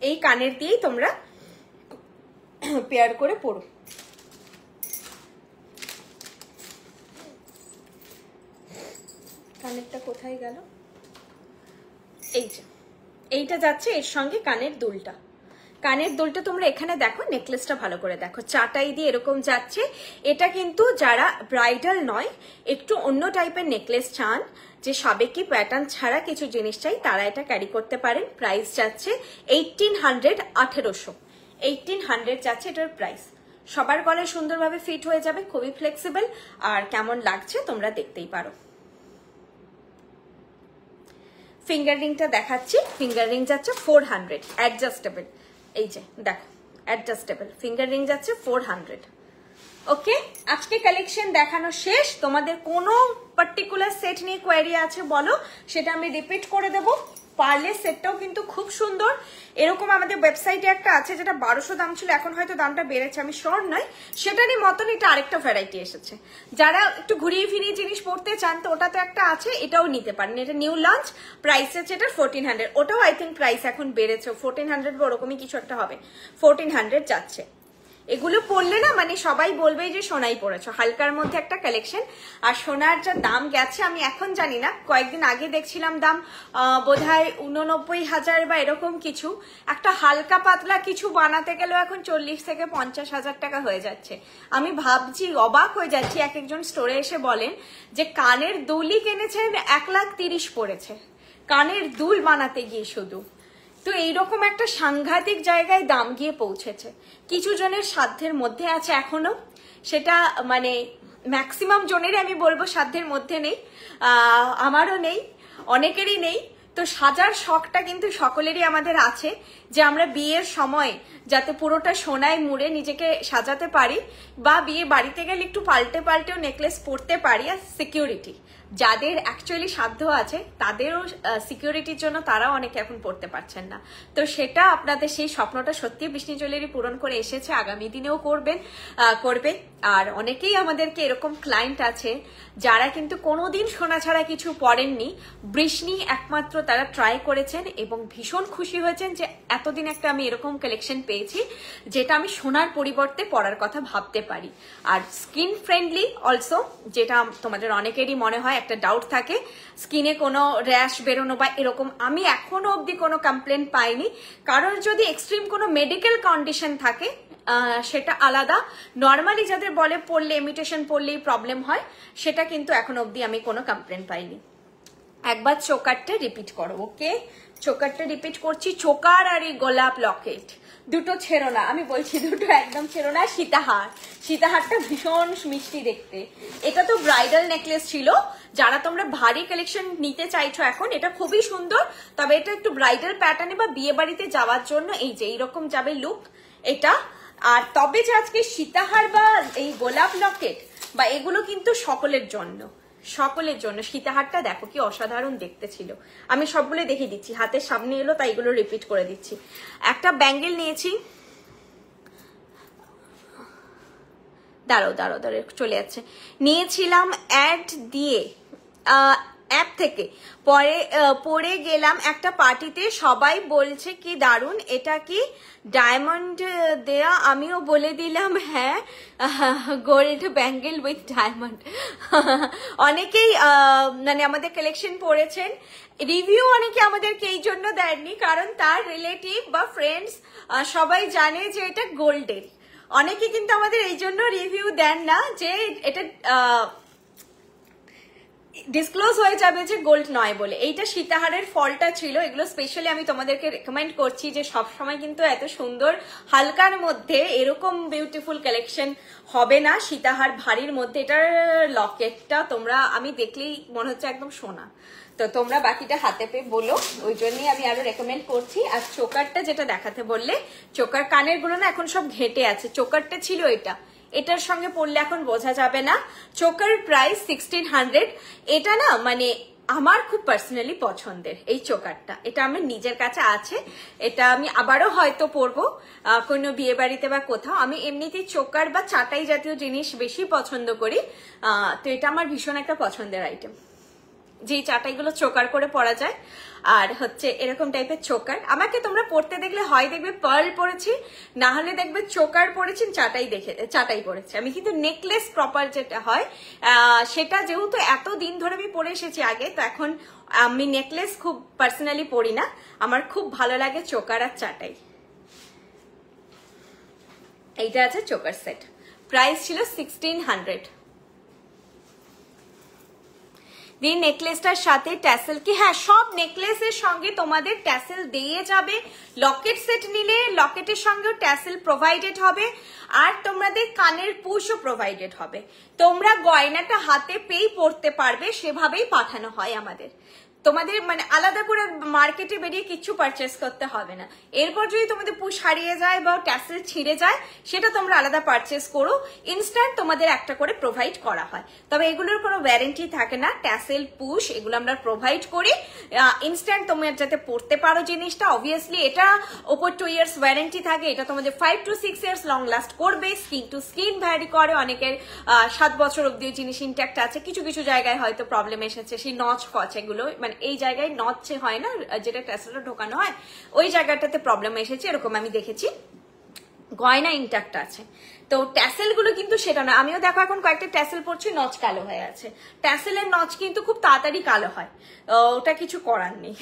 এই কানের দিয়েই তোমরা পেয়ার করে পরো। কানেরটা কোথায় গেল? এই যে এইটা যাচ্ছে এর সঙ্গে কানের দুলটা। কানের দুলটা তোমরা এখানে দেখো, নেকলেসটা ভালো করে দেখো, চাটাই দিয়ে এরকম যাচ্ছে। এটা কিন্তু যারা ব্রাইডাল নয়, একটু অন্য টাইপের নেকলেস চান, যে সাবেকি প্যাটার্ন ছাড়া কিছু জিনিস চাই, তারা এটা ক্যারি করতে পারেন। প্রাইস যাচ্ছে 1800, 1800, 1800 যাচ্ছে এটার প্রাইস। সবার গলায় সুন্দরভাবে ফিট হয়ে যাবে, খুবই ফ্লেক্সিবল। আর কেমন লাগছে তোমরা দেখতেই পারো। ফিঙ্গার রিংটা দেখাচ্ছি, ফিঙ্গার রিং যাচ্ছে 400, অ্যাডজাস্টেবল। এই যে দেখো, অ্যাডজাস্টেবল ফিঙ্গার রিং যাচ্ছে 400। ওকে, আজকে কালেকশন দেখানো শেষ। তোমাদের কোনো পার্টিকুলার সেট নিয়ে কোয়ারি আছে বলো, সেটা আমি রিপিট করে দেবো। পার্লের সেটটাও কিন্তু খুব সুন্দর। এরকম আমাদের ওয়েবসাইটে একটা আছে যেটা 1200 দাম ছিল, এখন হয়তো দামটা বেড়েছে, আমি শিওর নয়। সেটারই মতন এটা আরেকটা ভ্যারাইটি এসেছে। যারা একটু ঘুরিয়ে ফিরিয়ে জিনিস পড়তে চান তো ওটা তো একটা আছে, এটাও নিতে পারেন। এটা নিউ লঞ্চ, প্রাইস আছে এটা 1400। ওটাও আই থিঙ্ক প্রাইস এখন বেড়েছে, 1400 বা ওরকমই কিছু একটা হবে। 1400 যাচ্ছে। এগুলো পরলে না মানে সবাই বলবে যে সোনাই পরেছো, হালকার মধ্যে একটা কালেকশন। আর সোনার যা দাম গেছে আমি এখন জানি না, কয়েকদিন আগে দেখছিলাম দাম বোধহয় 89,000 বা এরকম কিছু। একটা হালকা পাতলা কিছু বানাতে গেলেও এখন 40 থেকে 50,000 টাকা হয়ে যাচ্ছে। আমি ভাবছি, অবাক হয়ে যাচ্ছি, এক একজন স্টোরে এসে বলেন যে কানের দুলই কিনেছেন 1,30,000 পড়েছে, কানের দুল বানাতে গিয়ে শুধু। তো এইরকম একটা সাংঘাতিক জায়গায় দাম গিয়ে পৌঁছেছে। কিছু জনের সাধ্যের মধ্যে আছে এখনো, সেটা মানে ম্যাক্সিমাম জনেরই আমি বলবো সাধ্যের মধ্যে নেই, আমারও নেই, অনেকেরই নেই। তো সাজার শখটা কিন্তু সকলেরই আমাদের আছে, যে আমরা বিয়ের সময় যাতে পুরোটা সোনায় মুড়ে নিজেকে সাজাতে পারি, বা বিয়ে বাড়িতে গেলে একটু পাল্টেও নেকলেস পরতে পারি। আর সিকিউরিটি, যাদের অ্যাকচুয়ালি সাধ্য আছে তাদেরও সিকিউরিটির জন্য তারাও অনেকে এখন পড়তে পারছেন না। তো সেটা আপনাদের সেই স্বপ্নটা সত্যি বৃষ্ণি জুয়েলারি পূরণ করে এসেছে, আগামী দিনেও করবে। আর অনেকেই আমাদেরকে এরকম ক্লায়েন্ট আছে যারা কিন্তু কোনোদিন সোনা ছাড়া কিছু পরেননি, বৃষ্ণি একমাত্র তারা ট্রাই করেছেন এবং ভীষণ খুশি হয়েছেন যে এতদিন একটা আমি এরকম কালেকশন পেয়েছি যেটা আমি সোনার পরিবর্তে পরার কথা ভাবতে পারি। আর স্কিন ফ্রেন্ডলি অলসো, যেটা তোমাদের অনেকেরই মনে হয় একটা ডাউট থাকে স্কিনে কোনো র্যাশ বেরোনো বা এরকম, আমি এখনো অবধি কোনো কমপ্লেন পাইনি। কারণ যদি এক্সট্রিম কোনো মেডিকেল কন্ডিশন থাকে সেটা আলাদা, নর্মালি যাদের বলে পড়লে ইমিটেশন পড়লেই প্রবলেম হয়, সেটা কিন্তু এখনো অবধি আমি কোনো কমপ্লেন পাইনি। একবার চোকারটা রিপিট করো। ওকে, চোকারটা রিপিট করছি। চোকার আর এই গোলাপ লকেট দুটো ছেড়ো না, আমি বলছি দুটো একদম ছেড়ো না। সীতাহারটা ভীষণ মিষ্টি দেখতে। এটা তো ব্রাইডাল নেকলেস ছিল, যারা তোমরা ভারী কালেকশন নিতে চাইছো এখন, এটা খুবই সুন্দর। তবে এটা একটু ব্রাইডাল প্যাটার্নে বা বিয়ে বাড়িতে যাওয়ার জন্য এই যে এইরকম যাবে লুক এটা। আর তবে যে আজকে সীতাহার বা এই গোলাপ লকেট বা এগুলো কিন্তু সকলের জন্য, সীতাহারটা দেখো কি অসাধারণ দেখতে ছিল। আমি সবগুলো দেখিয়ে দিচ্ছি, হাতের সামনে এলো তাই এগুলো রিপিট করে দিচ্ছি। একটা ব্যাঙ্গেল নিয়েছি, দাঁড়াও চলে যাচ্ছে, নিয়েছিলাম অ্যাড দিয়ে অ্যাপ থেকে, পরে গেলাম একটা পার্টিতে, সবাই বলছে কি দারুণ, এটা কি ডায়মন্ড দেয়া? আমিও বলে দিলাম হ্যাঁ, গোল্ড ব্যাঙ্গেল উইথ ডায়মন্ড। অনেকেই মানে আমাদের কালেকশন পড়েছেন, রিভিউ অনেকে আমাদেরকে এই জন্য দেননি কারণ তার রিলেটিভ বা ফ্রেন্ডস সবাই জানে যে এটা গোল্ডের। অনেকে কিন্তু আমাদের এই জন্য রিভিউ দেন না যে এটা ডিসক্লোজ হয়ে যাবে যে গোল্ড নয় বলে। এইটা সীতাহারের ফলটা ছিল। এগুলো স্পেশালি আমি তোমাদেরকে রেকমেন্ড করছি যে সবসময় কিন্তু এত সুন্দর হালকার মধ্যে এরকম বিউটিফুল কালেকশন হবে না সীতাহার ভারীর মধ্যে। এটার লকেটটা তোমরা আমি দেখলেই মনে হচ্ছে একদম সোনা। তো তোমরা বাকিটা হাতে পেয়ে বলো, ওই জন্যই আমি আরো রেকমেন্ড করছি। আর চোকারটা যেটা দেখাতে বললে, চোকার কানের গুলো না এখন সব ঘেটে আছে, চোকারটা ছিল এটা, এটার সঙ্গে পড়লে এখন বোঝা যাবে না। Choker price 1600। এটা না মানে আমার খুব পার্সোনালি পছন্দের এই চোকারটা, এটা আমার নিজের কাছে আছে। এটা আমি আবারও হয়তো পরবো কোনো বিয়ে বাড়িতে বা কোথাও। আমি এমনিতেই চোকার বা চাটাই জাতীয় জিনিস বেশি পছন্দ করি, তো এটা আমার ভীষণ একটা পছন্দের আইটেম। যে চাটাইগুলো চোকার করে পরা যায়, আর হচ্ছে এরকম টাইপের চোকার। আমাকে তোমরা পরতে দেখলে হয় দেখবে পার্ল পরেছি, না হলে দেখবে চোকার পরেছি, চাটাই পরেছি। আমি কিন্তু নেকলেস প্রপার যেটা হয় সেটা যেহেতু এত দিন ধরে আমি পরে এসেছি আগে, তো এখন আমি নেকলেস খুব পার্সোনালি পরি না, আমার খুব ভালো লাগে চোকার আর চাটাই। এইটা আছে চোকার সেট, প্রাইস ছিল 1600। এই নেকলেসটার সাথে ট্যাসেল কি, হ্যাঁ সব নেকলেসের সঙ্গে তোমাদের ট্যাসেল দিয়ে যাবে। লকেট সেট নিলে লকেটের সঙ্গেও ট্যাসেল প্রোভাইডেড হবে, আর তোমাদের কানের পুশও প্রোভাইডেড হবে। তোমরা গয়নাটা হাতে পেয়েই পরতে পারবে, সেভাবেই পাঠানো হয় আমাদের। তোমাদের মানে আলাদা করে মার্কেটে বেরিয়ে কিছু পারচেস করতে হবে না। এরপর যদি তোমাদের পুশ হারিয়ে যায় বা ট্যাসেল ছিঁড়ে যায়, সেটা তোমরা আলাদা পারচেস করো, ইনস্ট্যান্ট তোমাদের একটা করে প্রোভাইড করা হয়। তবে এগুলোর কোনো ওয়ারেন্টি থাকে না, ট্যাসেল পুশ এগুলো আমরা প্রোভাইড করি ইনস্ট্যান্ট তোমরা যাতে পড়তে পারো জিনিসটা। অবভিয়াসলি এটা ওপর 2 ইয়ার্স ওয়ারেন্টি থাকে, এটা তোমাদের 5 to 6 ইয়ার্স লং লাস্ট করবে। স্কিন টু স্কিন ভ্যারি করে, অনেকের 7 বছর অব্দি জিনিস ইনট্যাক্ট আছে, কিছু কিছু জায়গায় হয়তো প্রবলেম এসেছে, সেই নচ ফচ এগুলো মানে এই জায়গায় নচ হয় না, যেটা ট্যাসেলটা ঢোকানো হয় ওই জায়গাটাতে প্রবলেম এসেছে, এরকম আমি দেখেছি। গয়না ইনট্যাক্ট আছে, তো ট্যাসেল গুলো কিন্তু সেটা না। আমিও দেখো এখন কয়েকটা ট্যাসেল পরছি, নচ কালো হয়ে আছে। ট্যাসেলের নচ কিন্তু খুব তাড়াতাড়ি কালো হয়, ওটা কিছু করার নেই।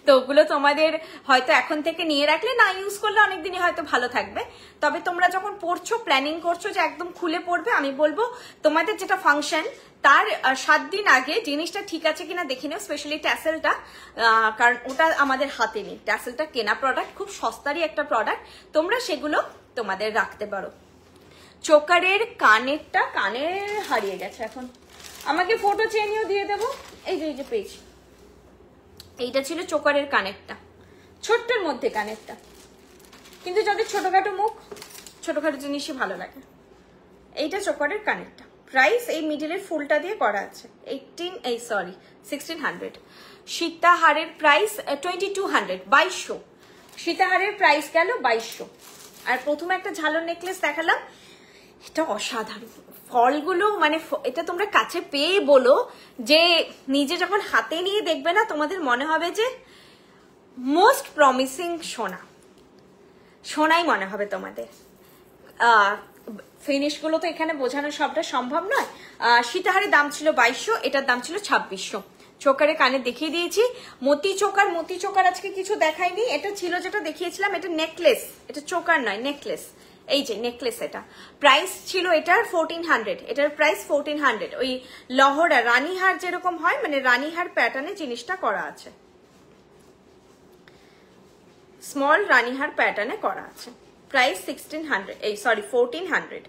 তো ওগুলো তোমাদের হয়তো এখন থেকে নিয়ে রাখলে না ইউজ করলে অনেকদিনই হয়তো ভালো থাকবে। তবে তোমরা যখন পড়ছো, প্ল্যানিং করছো যে একদম খুলে পড়বে, আমি বলবো তোমাদের যেটা ফাংশন তার 7 দিন আগে জিনিসটা ঠিক আছে কিনা দেখে নেও, স্পেশালি ট্যাসেলটা, কারণ ওটা আমাদের হাতে নেই। ট্যাসেলটা কেনা প্রোডাক্ট, খুব সস্তারই একটা প্রোডাক্ট, তোমরা সেগুলো তোমাদের রাখতে পারো। চোকারের কানেরটা, কানের হারিয়ে গেছে এখন, আমাকে ফটো চেনিও দিয়ে দেবো। এই যে পেজ, এইটা ছিল চোকারের কানেরটা, ছোট্টের মধ্যে কানেরটা, কিন্তু যাদের ছোটখাটো মুখ, ছোটখাটো জিনিসই ভালো লাগে। এইটা চোকারের কানেরটা, প্রাইস এই মিডিলের ফুলটা দিয়ে করা আছে 1600। সীতাহারের প্রাইস 2200, 2200। সীতাহারের প্রাইস গেল 2200। আর প্রথমে একটা ঝালর নেকলেস দেখালাম, এটা অসাধারণ। ফলগুলো মানে এটা তোমরা কাছে পেয়ে বলো, যে নিজে যখন হাতে নিয়ে দেখবে না, তোমাদের মনে হবে যে মোস্ট প্রমিসিং সোনা, সোনাই মনে হবে তোমাদের। ফিনিশ গুলো তো এখানে বোঝানো সবটা সম্ভব নয়। সীতাহারের দাম ছিল 2200, এটার দাম ছিল 2600। চোকারে কানে দেখিয়ে দিয়েছি। মতি চোকার আজকে কিছু দেখাইনি, এটা ছিল যেটা দেখিয়েছিলাম, এটা নেকলেস, এটা চোকার নয়, নেকলেস। এই যে নেকলেস, এটা প্রাইস ছিল এটার 1400, এটার প্রাইস 1400। ওই লহরা রানীহার যেরকম হয়, মানে রানীহার প্যাটার্নে জিনিসটা করা আছে, স্মল রানীহার প্যাটার্নে করা আছে। প্রাইস 1400,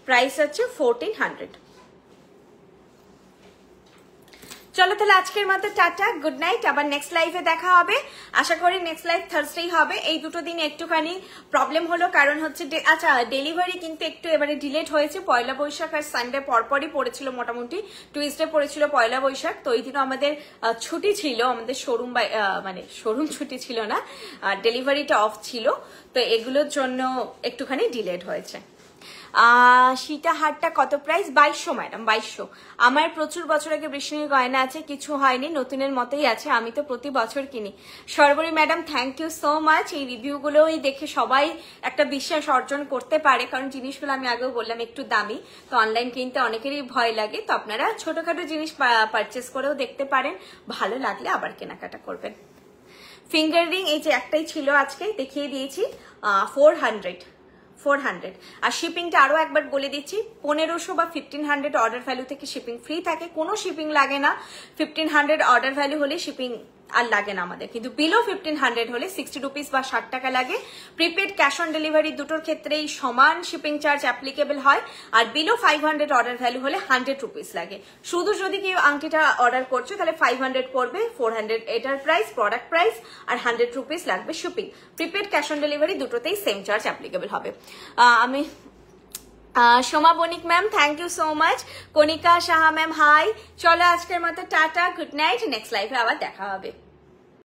প্রাইস হচ্ছে 1400। চলো তাহলে আজকের মতো টাটা, গুড নাইট। আবার নেক্সট লাইভে দেখা হবে, আশা করি নেক্সট লাইভ থার্সডেই হবে। এই দুটো দিন একটুখানি প্রবলেম হলো, কারণ হচ্ছে আচ্ছা ডেলিভারি কিন্তু একটু এবারে ডিলেট হয়েছে। পয়লা বৈশাখ আর সানডে পরপরই পড়েছিল, মোটামুটি টুইসডে পড়েছিল পয়লা বৈশাখ, তো ওই দিনও আমাদের ছুটি ছিল, আমাদের শোরুম মানে শোরুম ছুটি ছিল না, ডেলিভারিটা অফ ছিল, তো এগুলোর জন্য একটুখানি ডিলেট হয়েছে। সীতাহারটা কত প্রাইস? 2200 ম্যাডাম, 2200। আমার প্রচুর বছর আগে বৃষ্ণির গয়না আছে, কিছু হয়নি, নতুনের মতোই আছে, আমি তো প্রতি বছর কিনি। Sarbari madam thank you so much. এই রিভিউগুলোই দেখে সবাই একটা বিশ্বাস অর্জন করতে পারে, কারণ জিনিসগুলো আমি আগেও বললাম একটু দামি, তো অনলাইন কিনতে অনেকেরই ভয় লাগে। তো আপনারা ছোটখাটো জিনিস পারচেস করেও দেখতে পারেন, ভালো লাগলে আবার কেনাকাটা করবেন। ফিঙ্গার রিং এই যে একটাই ছিল আজকে, দেখিয়ে দিয়েছি, 400। আর শিপিংটা আরো একবার বলে দিচ্ছি, 1500 বা 1500 অর্ডার ভ্যালু থেকে শিপিং ফ্রি থাকে, কোনো শিপিং লাগে না। 1500 অর্ডার ভ্যালু হলে শিপিং আর লাগে না আমাদের, কিন্তু বিলো 1500 হলে 60 রুপিস বা 60 টাকা লাগে। প্রিপেড ক্যাশ অন ডেলিভারি দুটোর ক্ষেত্রেই সমান শিপিং চার্জ অ্যাপ্লিকেবল হয়, আর বিলো 500 অর্ডার ভ্যালু হলে 100 রুপিস লাগে। শুধু যদি কেউ আংটিটা অর্ডার করছো তাহলে 500 পড়বে, 400 এটার প্রাইস, প্রোডাক্ট প্রাইস, আর 100 রুপিস লাগবে shipping. Prepaid cash on delivery দুটোতেই সেম চার্জ অ্যাপ্লিকেবল হবে। আমি Soma Banik ma'am thank you so much. Kanika Saha ma'am hi. চলো আজকের মতো টাটা, গুড নাইট, নেক্সট লাইভে আবার দেখা হবে।